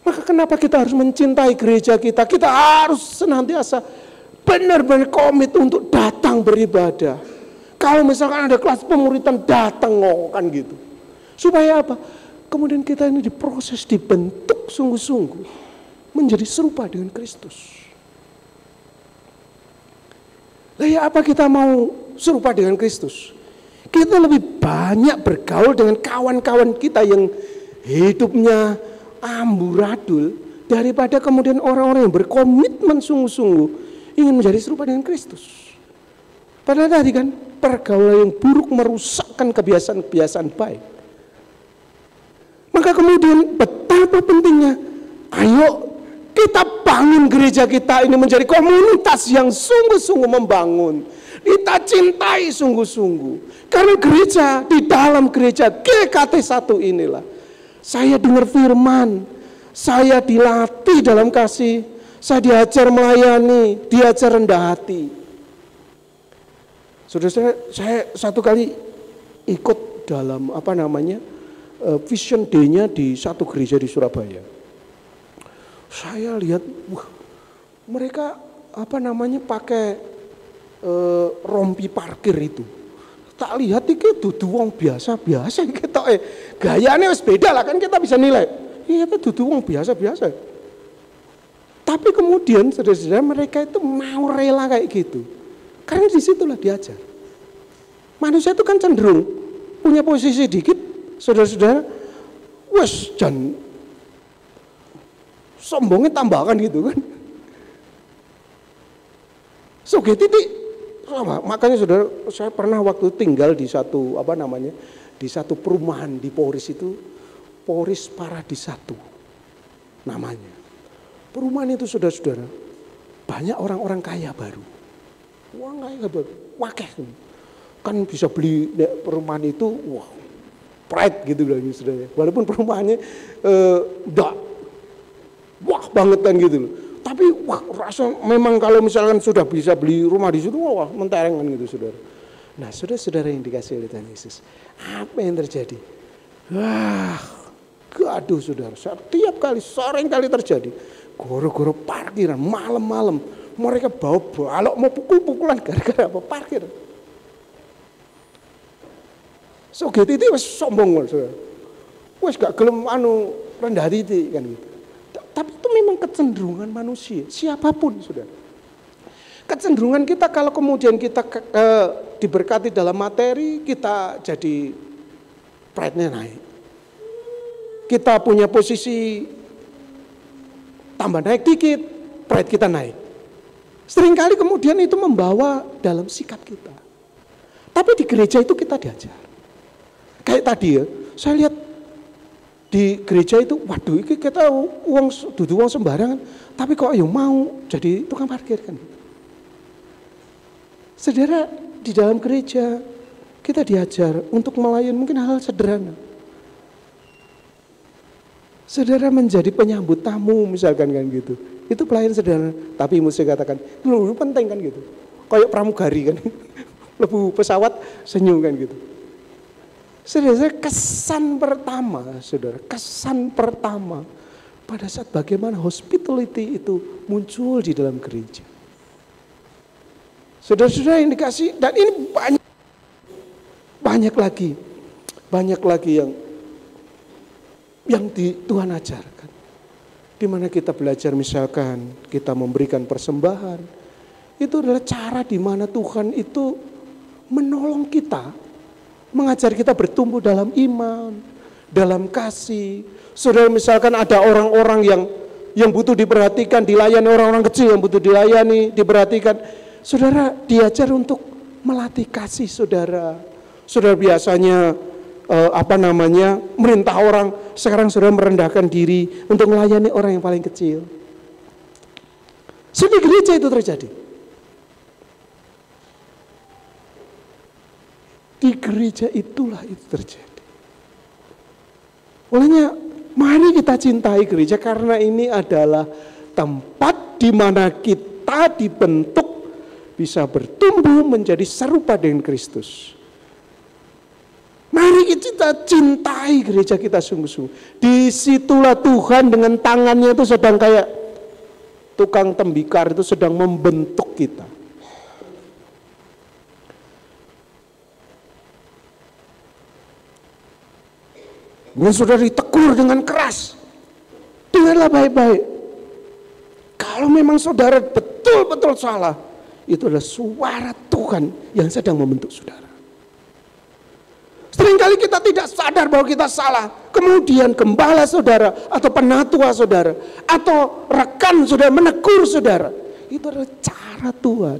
Maka kenapa kita harus mencintai gereja kita? Kita harus senantiasa benar-benar komit untuk datang beribadah. Kalau misalkan ada kelas pemuritan, datang kan gitu. Supaya apa? Kemudian kita ini diproses, dibentuk sungguh-sungguh menjadi serupa dengan Kristus. Lah ya apa kita mau serupa dengan Kristus? Kita lebih banyak bergaul dengan kawan-kawan kita yang hidupnya amburadul daripada kemudian orang-orang yang berkomitmen sungguh-sungguh ingin menjadi serupa dengan Kristus. Padahal tadi kan pergaulan yang buruk merusakkan kebiasaan-kebiasaan baik. Maka kemudian betapa pentingnya, ayo kita bangun gereja kita ini menjadi komunitas yang sungguh-sungguh membangun. Kita cintai sungguh-sungguh. Karena gereja, di dalam gereja GKT 1 inilah, saya dengar firman, saya dilatih dalam kasih, saya diajar melayani, diajar rendah hati. Saudara, saya satu kali ikut dalam Vision Day-nya di satu gereja di Surabaya. Saya lihat, mereka pakai rompi parkir itu. Tak lihat iki dudu wong biasa-biasa kita gayane wis beda lah kan kita bisa nilai. Iya itu dudu wong biasa-biasa. Tapi kemudian saudara-saudara mereka itu mau rela kayak gitu. Karena disitulah diajar. Manusia itu kan cenderung punya posisi dikit, saudara-saudara, wes jangan sombongnya tambahkan gitu kan. Titik. Makanya saudara, saya pernah waktu tinggal di satu di satu perumahan di Poris itu, Poris Paradis 1 namanya. Perumahan itu saudara-saudara, banyak orang-orang kaya baru. Uang kaya baru, wakeh. Kan bisa beli perumahan itu, pride gitu lah saudara. Walaupun perumahannya wah banget kan gitu loh. Tapi rasa memang kalau misalkan sudah bisa beli rumah di situ, menterengan gitu saudara. Nah, saudara-saudara yang dikasihi oleh Tuhan Yesus, apa yang terjadi? Wah, gaduh saudara. Setiap kali, sering kali terjadi. Goro-goro parkiran, malam-malam. Mereka bawa balok mau pukul-pukulan gara-gara apa? Parkir. So gitu itu wis sombong saudara. Wis gak gelem rendah hati kan gitu. Tapi itu memang kecenderungan manusia, siapapun saudara. Kecenderungan kita kalau kemudian kita diberkati dalam materi, kita jadi pride-nya naik. Kita punya posisi tambah naik dikit, pride kita naik. Seringkali kemudian itu membawa dalam sikap kita. Tapi di gereja itu kita diajar. Kayak tadi ya, saya lihat di gereja itu, waduh ini kita duduk uang sembarangan, tapi kok yang mau jadi tukang parkir kan. Saudara, di dalam gereja kita diajar untuk melayani mungkin hal-hal sederhana. Saudara menjadi penyambut tamu misalkan kan gitu. Itu pelayan sederhana, tapi mesti katakan, lu penting kan gitu. Kayak pramugari kan. Lebu pesawat senyum kan gitu. Saudara, kesan pertama pada saat bagaimana hospitality itu muncul di dalam gereja. Saudara-saudara yang dikasih, dan ini banyak lagi yang Tuhan ajarkan. Di mana kita belajar misalkan kita memberikan persembahan, itu adalah cara di mana Tuhan itu menolong kita, mengajar kita bertumbuh dalam iman, dalam kasih. Saudara misalkan ada orang-orang yang butuh diperhatikan, dilayani, orang-orang kecil yang butuh dilayani, diperhatikan. Saudara diajar untuk melatih kasih saudara. Saudara biasanya merintah orang, sekarang saudara merendahkan diri untuk melayani orang yang paling kecil. Di gereja itu terjadi. Di gereja itulah itu terjadi. Olehnya mari kita cintai gereja karena ini adalah tempat di mana kita dibentuk bisa bertumbuh menjadi serupa dengan Kristus. Mari kita cintai gereja kita sungguh-sungguh. Disitulah Tuhan dengan tangannya itu sedang kayak tukang tembikar itu sedang membentuk kita. Mungkin saudara ditegur dengan keras. Dengarlah baik-baik. Kalau memang saudara betul-betul salah, itu adalah suara Tuhan yang sedang membentuk saudara. Seringkali kita tidak sadar bahwa kita salah. Kemudian gembala saudara atau penatua saudara atau rekan saudara menegur saudara. Itu adalah cara Tuhan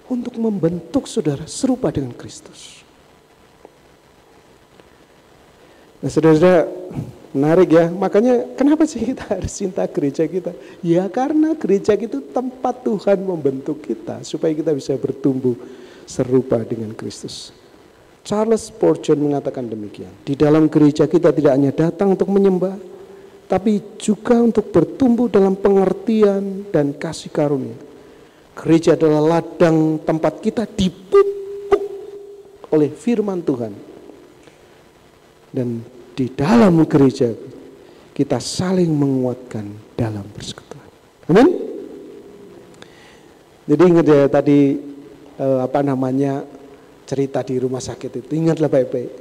untuk membentuk saudara serupa dengan Kristus. Nah saudara-saudara, menarik ya. Makanya kenapa sih kita harus cinta gereja kita? Ya karena gereja itu tempat Tuhan membentuk kita supaya kita bisa bertumbuh serupa dengan Kristus. Charles Spurgeon mengatakan demikian. Di dalam gereja kita tidak hanya datang untuk menyembah, tapi juga untuk bertumbuh dalam pengertian dan kasih karunia. Gereja adalah ladang tempat kita dipupuk oleh firman Tuhan. Dan di dalam gereja kita saling menguatkan dalam persekutuan. Amin. Jadi ingat ya tadi cerita di rumah sakit itu. Ingatlah baik-baik.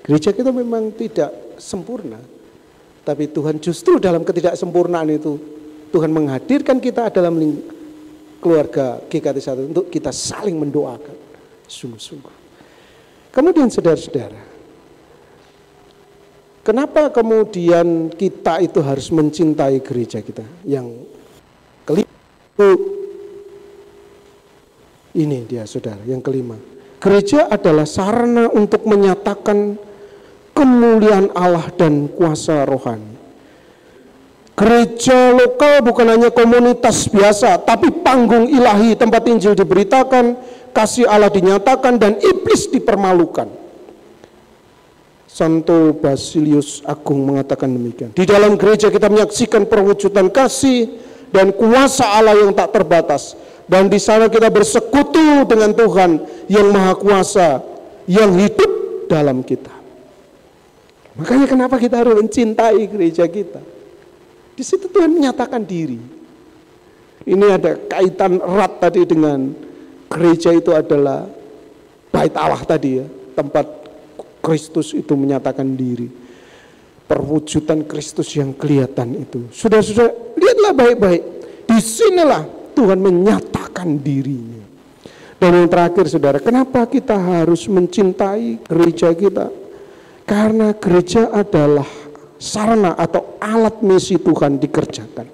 Gereja kita memang tidak sempurna. Tapi Tuhan justru dalam ketidaksempurnaan itu Tuhan menghadirkan kita dalam keluarga GKT1 untuk kita saling mendoakan sungguh-sungguh. Kemudian saudara-saudara, kenapa kemudian kita itu harus mencintai gereja kita? Yang kelima, ini dia saudara, yang kelima. Gereja adalah sarana untuk menyatakan kemuliaan Allah dan kuasa rohani. Gereja lokal bukan hanya komunitas biasa, tapi panggung ilahi tempat Injil diberitakan, kasih Allah dinyatakan, dan iblis dipermalukan. Santo Basilius Agung mengatakan demikian. Di dalam gereja kita menyaksikan perwujudan kasih dan kuasa Allah yang tak terbatas. Dan di sana kita bersekutu dengan Tuhan yang Maha Kuasa, yang hidup dalam kita. Makanya kenapa kita harus mencintai gereja kita. Di situ Tuhan menyatakan diri. Ini ada kaitan erat tadi dengan gereja itu adalah bait Allah tadi ya, tempat Kristus itu menyatakan diri. Perwujudan Kristus yang kelihatan itu. Sudah lihatlah baik-baik. Di sinilah Tuhan menyatakan dirinya. Dan yang terakhir saudara, kenapa kita harus mencintai gereja kita? Karena gereja adalah sarana atau alat misi Tuhan dikerjakan.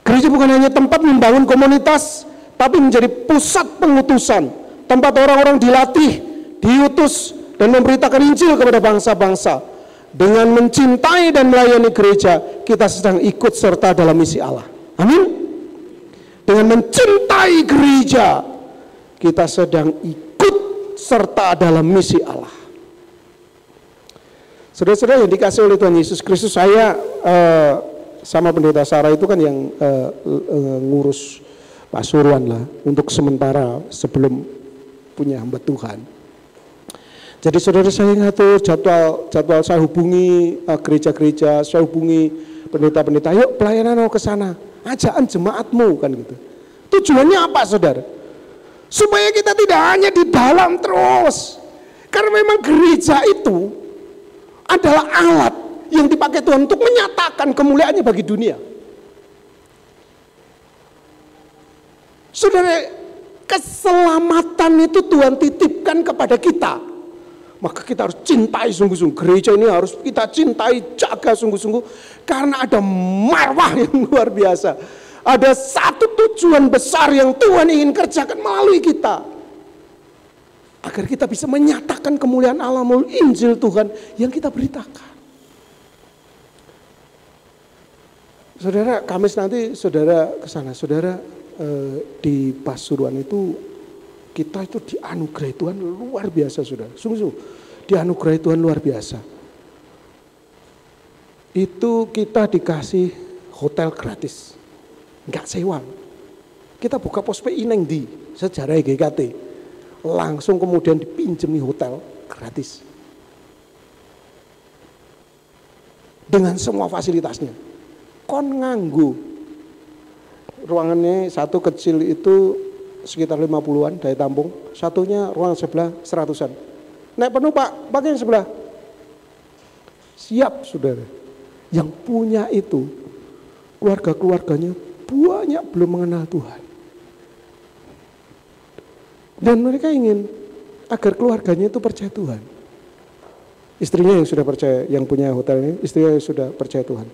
Gereja bukan hanya tempat membangun komunitas, tapi menjadi pusat pengutusan, tempat orang-orang dilatih, diutus, dan memberitakan Injil kepada bangsa-bangsa. Dengan mencintai dan melayani gereja, kita sedang ikut serta dalam misi Allah. Amin. Dengan mencintai gereja, kita sedang ikut serta dalam misi Allah. Saudara-saudara yang dikasih oleh Tuhan Yesus Kristus, saya sama pendeta Sarah itu kan yang ngurus pasuruan lah untuk sementara sebelum punya hamba Tuhan. Jadi saudara, saya ngatur jadwal saya hubungi gereja-gereja, saya hubungi pendeta-pendeta, yuk pelayanan mau ke sana, ajakan jemaatmu kan gitu. Tujuannya apa saudara? Supaya kita tidak hanya di dalam terus. Karena memang gereja itu adalah alat yang dipakai Tuhan untuk menyatakan kemuliaannya bagi dunia. Saudara, keselamatan itu Tuhan titipkan kepada kita. Maka kita harus cintai sungguh-sungguh. Gereja ini harus kita cintai, jaga sungguh-sungguh. Karena ada marwah yang luar biasa. Ada satu tujuan besar yang Tuhan ingin kerjakan melalui kita. Agar kita bisa menyatakan kemuliaan Allah melalui Injil Tuhan yang kita beritakan. Saudara, Kamis nanti saudara ke sana. Saudara, di Pasuruan itu kita itu dianugerahi Tuhan luar biasa saudara. Sungguh-sungguh dianugerahi Tuhan luar biasa. Itu kita dikasih hotel gratis, nggak sewa. Kita buka pos PI neng di sejarah GKT, langsung kemudian dipinjemi hotel gratis dengan semua fasilitasnya. Kon nganggu ruangannya satu kecil itu sekitar 50-an daya tampung, satunya ruang sebelah 100-an. Naik penuh Pak, pakai yang sebelah. Siap saudara. Yang punya itu keluarga-keluarganya banyak belum mengenal Tuhan. Dan mereka ingin agar keluarganya itu percaya Tuhan. Istrinya yang sudah percaya, yang punya hotel ini, istrinya yang sudah percaya Tuhan.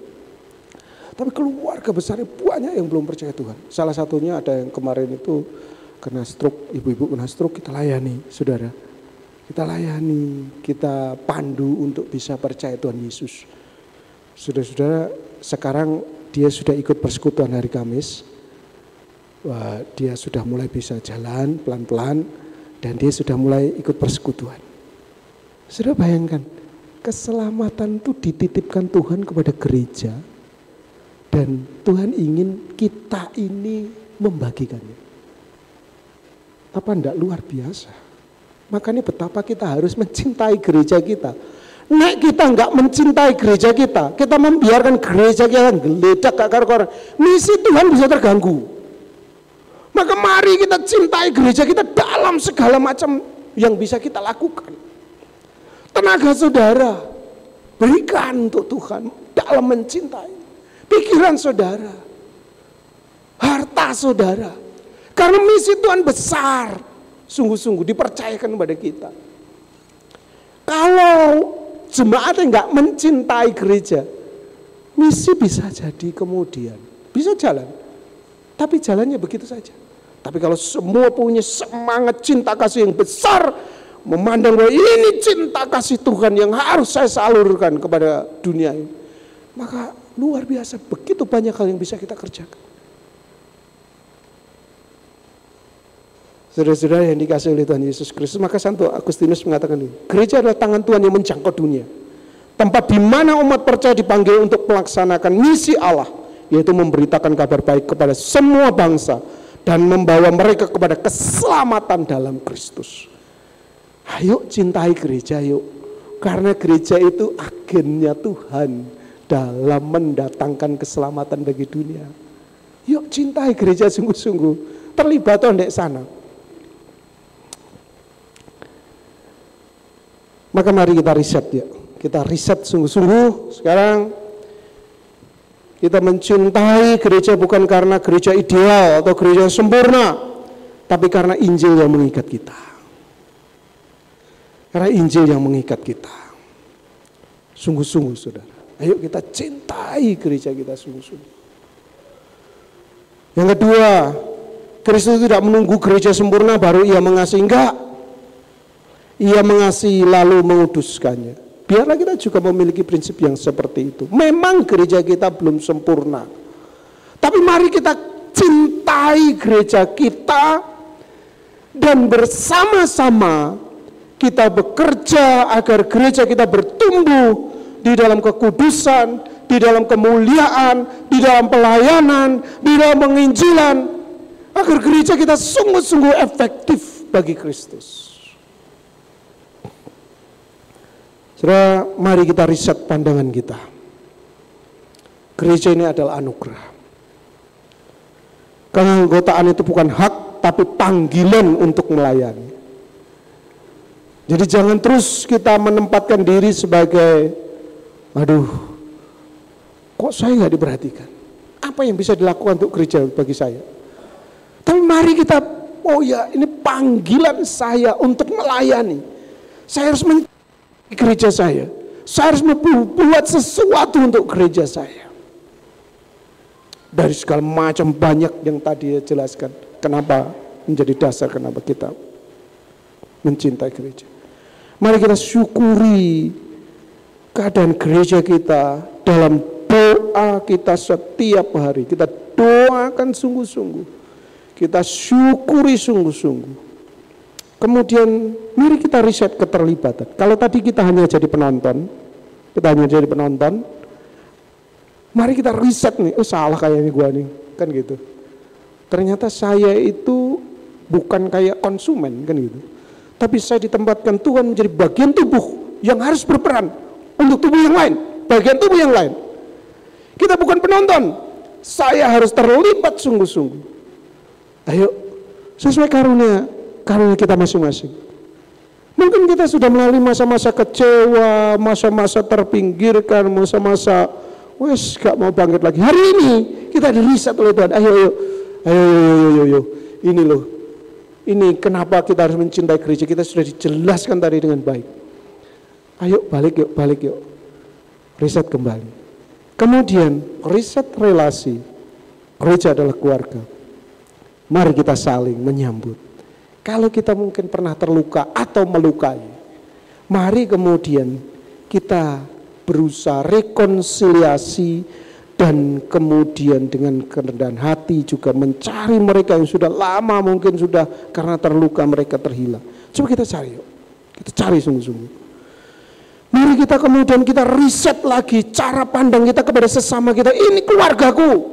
Tapi keluarga besarnya banyak yang belum percaya Tuhan. Salah satunya ada yang kemarin itu kena stroke, ibu-ibu kena stroke, kita layani, saudara. Kita layani, kita pandu untuk bisa percaya Tuhan Yesus. Saudara-saudara, sekarang dia sudah ikut persekutuan hari Kamis. Wah, dia sudah mulai bisa jalan pelan-pelan dan dia sudah mulai ikut persekutuan. Saudara bayangkan, keselamatan itu dititipkan Tuhan kepada gereja. Dan Tuhan ingin kita ini membagikannya. Apa enggak luar biasa? Makanya betapa kita harus mencintai gereja kita. Nek kita enggak mencintai gereja kita membiarkan gereja kita geledak gak karu-karuan, misi Tuhan bisa terganggu. Maka mari kita cintai gereja kita dalam segala macam yang bisa kita lakukan. Tenaga saudara berikan untuk Tuhan dalam mencintai. Pikiran saudara, harta saudara, karena misi Tuhan besar, sungguh-sungguh dipercayakan kepada kita. Kalau jemaat enggak mencintai gereja, misi bisa jadi kemudian, bisa jalan, tapi jalannya begitu saja. Tapi kalau semua punya semangat cinta kasih yang besar, memandang bahwa ini cinta kasih Tuhan yang harus saya salurkan kepada dunia ini, maka luar biasa, begitu banyak hal yang bisa kita kerjakan. Saudara-saudara yang dikasih oleh Tuhan Yesus Kristus, maka Santo Agustinus mengatakan ini, gereja adalah tangan Tuhan yang menjangkau dunia. Tempat di mana umat percaya dipanggil untuk melaksanakan misi Allah, yaitu memberitakan kabar baik kepada semua bangsa. dan membawa mereka kepada keselamatan dalam Kristus. Ayo cintai gereja yuk, karena gereja itu agennya Tuhan dalam mendatangkan keselamatan bagi dunia. Yuk cintai gereja sungguh-sungguh, terlibat di sana. Maka mari kita riset ya, kita riset sungguh-sungguh. Sekarang kita mencintai gereja bukan karena gereja ideal atau gereja yang sempurna, tapi karena Injil yang mengikat kita. Karena Injil yang mengikat kita. Sungguh-sungguh saudara, ayo kita cintai gereja kita sungguh-sungguh. Yang kedua, Kristus tidak menunggu gereja sempurna baru ia mengasihi, enggak. Ia mengasihi lalu menguduskannya. Biarlah kita juga memiliki prinsip yang seperti itu. Memang gereja kita belum sempurna, tapi mari kita cintai gereja kita dan bersama-sama kita bekerja agar gereja kita bertumbuh di dalam kekudusan, di dalam kemuliaan, di dalam pelayanan, di dalam penginjilan, agar gereja kita sungguh-sungguh efektif bagi Kristus. Saudara, mari kita riset pandangan kita. Gereja ini adalah anugerah. Keanggotaan itu bukan hak, tapi panggilan untuk melayani. Jadi jangan terus kita menempatkan diri sebagai, aduh, kok saya nggak diperhatikan? Apa yang bisa dilakukan untuk gereja bagi saya? Tapi mari kita, oh ya, ini panggilan saya untuk melayani. Saya harus gereja saya harus membuat sesuatu untuk gereja saya. Dari segala macam banyak yang tadi jelaskan, kenapa menjadi dasar kenapa kita mencintai gereja. Mari kita syukuri keadaan gereja kita dalam doa kita setiap hari. Kita doakan sungguh-sungguh, kita syukuri sungguh-sungguh. Kemudian mari kita riset keterlibatan. Kalau tadi kita hanya jadi penonton, mari kita riset nih, oh salah kayaknya gua nih, kan gitu. Ternyata saya itu bukan kayak konsumen, kan gitu. Tapi saya ditempatkan Tuhan menjadi bagian tubuh yang harus berperan untuk tubuh yang lain, bagian tubuh yang lain. Kita bukan penonton, saya harus terlibat sungguh-sungguh. Ayo, sesuai karunia kita masing-masing. Mungkin kita sudah melalui masa-masa kecewa, masa-masa terpinggirkan, masa-masa wes gak mau bangkit lagi. Hari ini kita diriset oleh Tuhan. Ayo. Ini loh. Ini kenapa kita harus mencintai gereja. Kita sudah dijelaskan tadi dengan baik. Ayo balik yuk. Riset kembali. Kemudian riset relasi. Gereja adalah keluarga. Mari kita saling menyambut. Kalau kita mungkin pernah terluka atau melukai, mari kemudian kita berusaha rekonsiliasi dan kemudian dengan kerendahan hati juga mencari mereka yang sudah lama mungkin sudah karena terluka mereka terhilang. Coba kita cari yuk, kita cari sungguh-sungguh. Mari kita kemudian kita riset lagi cara pandang kita kepada sesama kita. Ini keluargaku.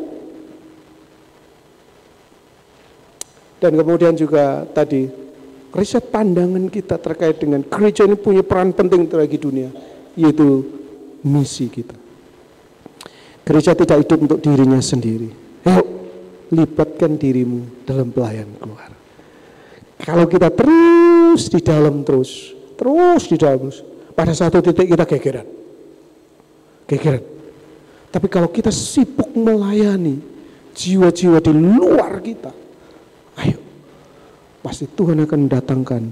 Dan kemudian juga tadi riset pandangan kita terkait dengan gereja ini punya peran penting bagi dunia, yaitu misi kita. Gereja tidak hidup untuk dirinya sendiri. Ayo, libatkan dirimu dalam pelayanan keluar. Kalau kita terus di dalam terus di dalam pada satu titik kita gegeran. Tapi kalau kita sibuk melayani jiwa-jiwa di luar kita, ayo, pasti Tuhan akan mendatangkan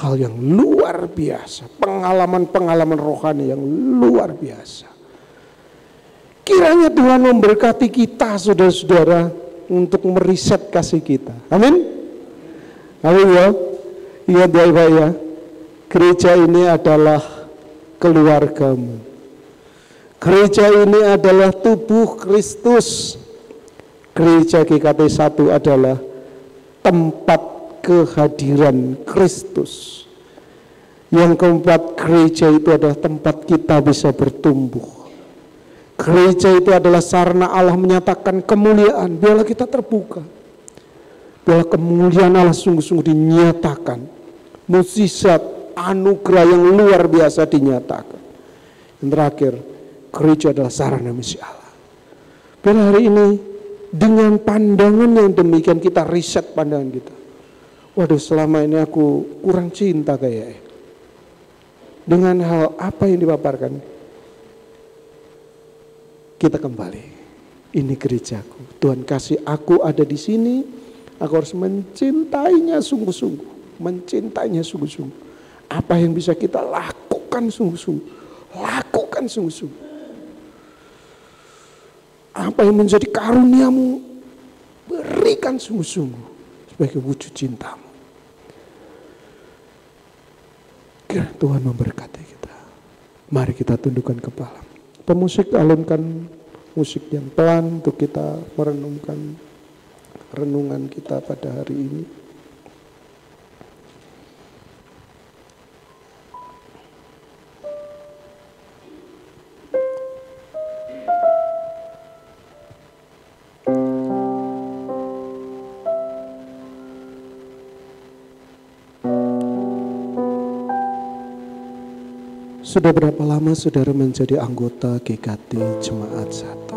hal yang luar biasa, pengalaman-pengalaman rohani yang luar biasa. Kiranya Tuhan memberkati kita saudara-saudara untuk meriset kasih kita. Amin. Amin ya. Iya Bapak ya. Gereja ini adalah keluargamu. Gereja ini adalah tubuh Kristus. Gereja GKT 1 adalah tempat kehadiran Kristus. Yang keempat, gereja itu adalah tempat kita bisa bertumbuh. Gereja itu adalah sarana Allah menyatakan kemuliaan. Biarlah kita terbuka. Biarlah kemuliaan Allah sungguh-sungguh dinyatakan. Mukjizat, anugerah yang luar biasa dinyatakan. Yang terakhir, gereja adalah sarana misi Allah. Biarlah hari ini dengan pandangan yang demikian kita riset pandangan kita. Waduh, selama ini aku kurang cinta kayaknya. Dengan hal apa yang dipaparkan, kita kembali. Ini gerejaku. Tuhan kasih aku ada di sini. Aku harus mencintainya sungguh-sungguh. Mencintainya sungguh-sungguh. Apa yang bisa kita lakukan sungguh-sungguh. Lakukan sungguh-sungguh. Apa yang menjadi karuniamu, berikan sungguh-sungguh sebagai wujud cintamu. Kiranya Tuhan memberkati kita. Mari kita tundukkan kepala. Pemusik alunkan musik yang pelan untuk kita merenungkan renungan kita pada hari ini. Sudah berapa lama saudara menjadi anggota GKT Jemaat 1?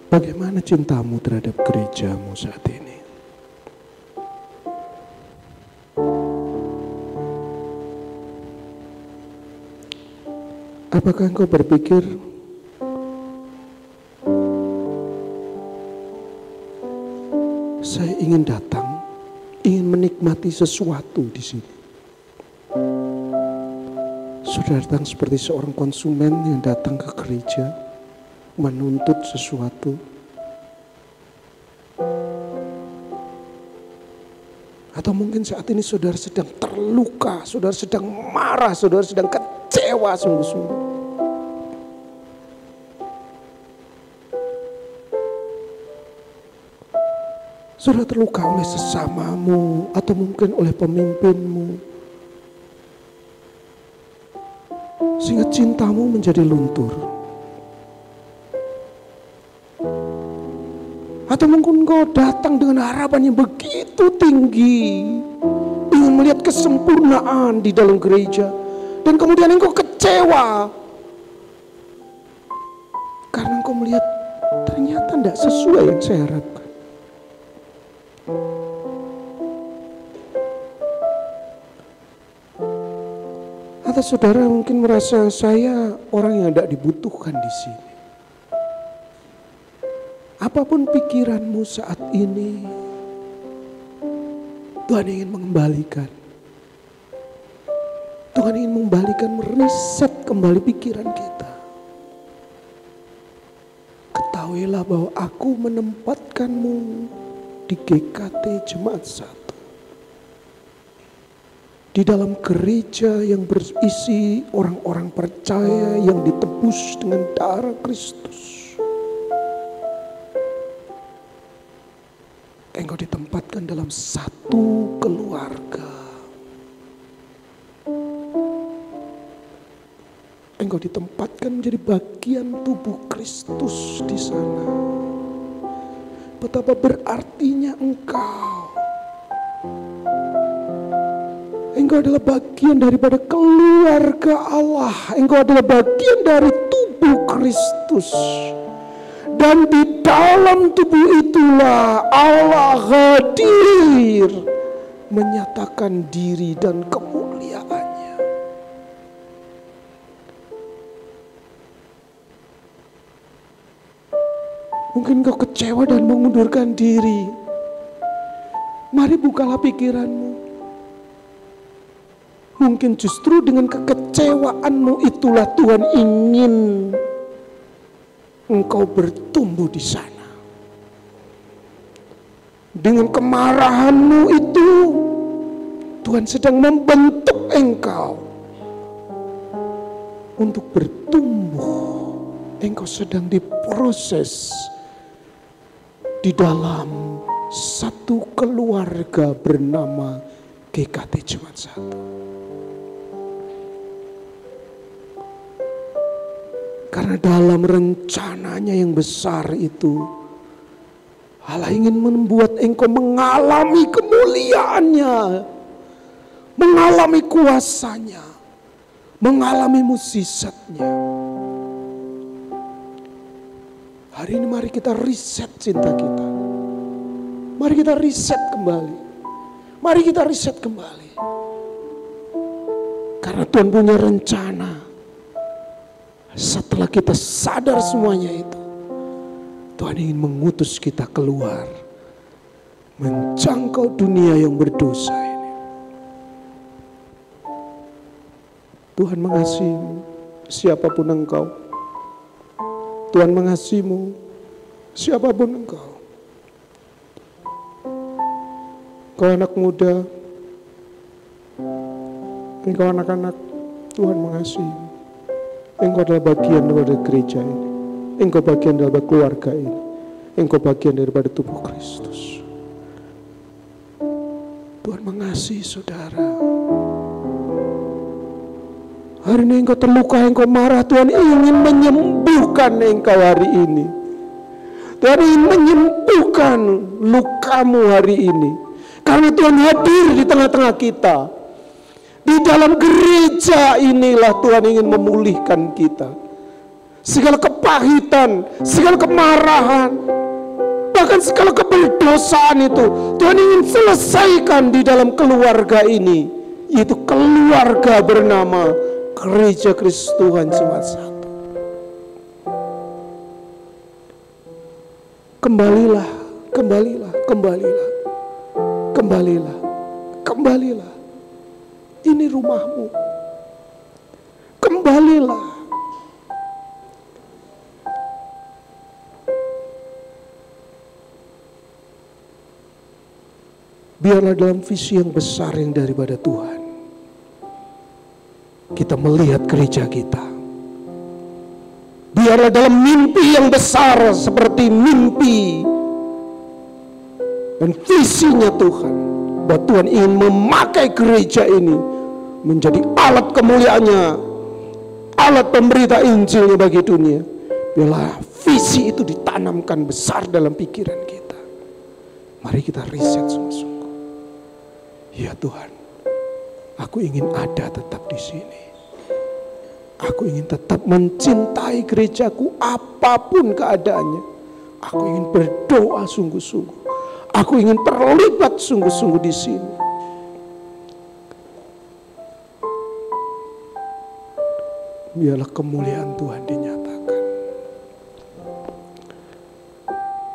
Bagaimana cintamu terhadap gerejamu saat ini? Apakah engkau berpikir saya ingin datang, ingin menikmati sesuatu di sini? Sudah datang seperti seorang konsumen yang datang ke gereja, menuntut sesuatu. Atau mungkin saat ini saudara sedang terluka, saudara sedang marah, saudara sedang kecewa sungguh-sungguh. Saudara terluka oleh sesamamu atau mungkin oleh pemimpinmu. Sehingga cintamu menjadi luntur. Atau mungkin kau datang dengan harapan yang begitu tinggi. Ingin melihat kesempurnaan di dalam gereja. Dan kemudian engkau kecewa. Karena engkau melihat ternyata tidak sesuai yang saya harapkan. Atau saudara mungkin merasa saya orang yang tidak dibutuhkan di sini. Apapun pikiranmu saat ini, Tuhan ingin mengembalikan. Tuhan ingin mengembalikan, mereset kembali pikiran kita. Ketahuilah bahwa aku menempatkanmu di GKT Jemaat 1. Di dalam gereja yang berisi orang-orang percaya yang ditebus dengan darah Kristus. Engkau ditempatkan dalam satu keluarga. Engkau ditempatkan menjadi bagian tubuh Kristus di sana. Betapa berartinya engkau. Engkau adalah bagian daripada keluarga Allah. Engkau adalah bagian dari tubuh Kristus. Dan di dalam tubuh itulah Allah hadir. Menyatakan diri dan kemuliaannya. Mungkin kau kecewa dan mengundurkan diri. Mari bukalah pikiranmu. Mungkin justru dengan kekecewaanmu itulah Tuhan ingin engkau bertumbuh di sana. Dengan kemarahanmu itu Tuhan sedang membentuk engkau untuk bertumbuh. Engkau sedang diproses di dalam satu keluarga bernama GKT Jemaat Satu. Karena dalam rencananya yang besar itu, Allah ingin membuat engkau mengalami kemuliaannya, mengalami kuasanya, mengalami mukjizatnya. Hari ini mari kita riset cinta kita. Mari kita riset kembali. Mari kita riset kembali. Karena Tuhan punya rencana. Setelah kita sadar semuanya itu, Tuhan ingin mengutus kita keluar, menjangkau dunia yang berdosa ini. Tuhan mengasihimu, siapapun engkau. Tuhan mengasihimu, siapapun engkau. Engkau anak muda, engkau anak-anak, Tuhan mengasihimu. Engkau adalah bagian daripada gereja ini. Engkau bagian daripada keluarga ini. Engkau bagian daripada tubuh Kristus. Tuhan mengasihi saudara. Hari ini engkau terluka, engkau marah. Tuhan ingin menyembuhkan engkau hari ini. Tuhan ingin menyembuhkan lukamu hari ini. Karena Tuhan hadir di tengah-tengah kita. Di dalam gereja inilah Tuhan ingin memulihkan kita. Segala kepahitan, segala kemarahan, bahkan segala keberdosaan itu Tuhan ingin selesaikan di dalam keluarga ini. Yaitu keluarga bernama Gereja Kristus Tuhan Jemaat Satu. Kembalilah, kembalilah, kembalilah, kembalilah, kembalilah. Ini rumahmu. Kembalilah. Biarlah dalam visi yang besar yang daripada Tuhan, kita melihat gereja kita. Biarlah dalam mimpi yang besar seperti mimpi dan visinya Tuhan, bahwa Tuhan ingin memakai gereja ini menjadi alat kemuliaannya, alat pemberita Injilnya bagi dunia. Biarlah visi itu ditanamkan besar dalam pikiran kita. Mari kita riset sungguh-sungguh. Ya Tuhan, aku ingin ada tetap di sini. Aku ingin tetap mencintai gerejaku apapun keadaannya. Aku ingin berdoa sungguh-sungguh. Aku ingin terlibat sungguh-sungguh di sini. Biarlah kemuliaan Tuhan dinyatakan.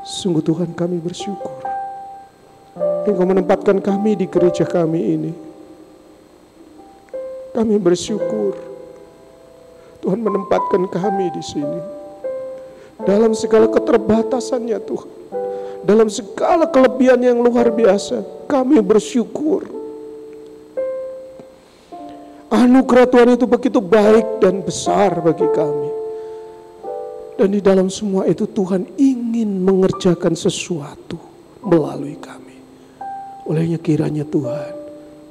Sungguh Tuhan, kami bersyukur Engkau menempatkan kami di gereja kami ini. Kami bersyukur Tuhan menempatkan kami di sini. Dalam segala keterbatasannya Tuhan, dalam segala kelebihan yang luar biasa, kami bersyukur. Anugerah Tuhan itu begitu baik dan besar bagi kami. Dan di dalam semua itu Tuhan ingin mengerjakan sesuatu melalui kami. Olehnya kiranya Tuhan,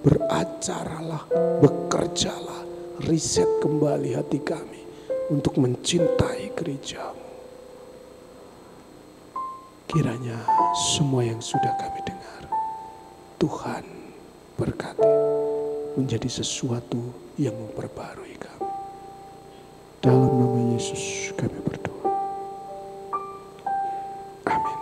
beracaralah, bekerjalah, riset kembali hati kami untuk mencintai gereja-Mu. Kiranya semua yang sudah kami dengar, Tuhan berkati, menjadi sesuatu yang memperbarui kami. Dalam nama Yesus kami berdoa. Amin.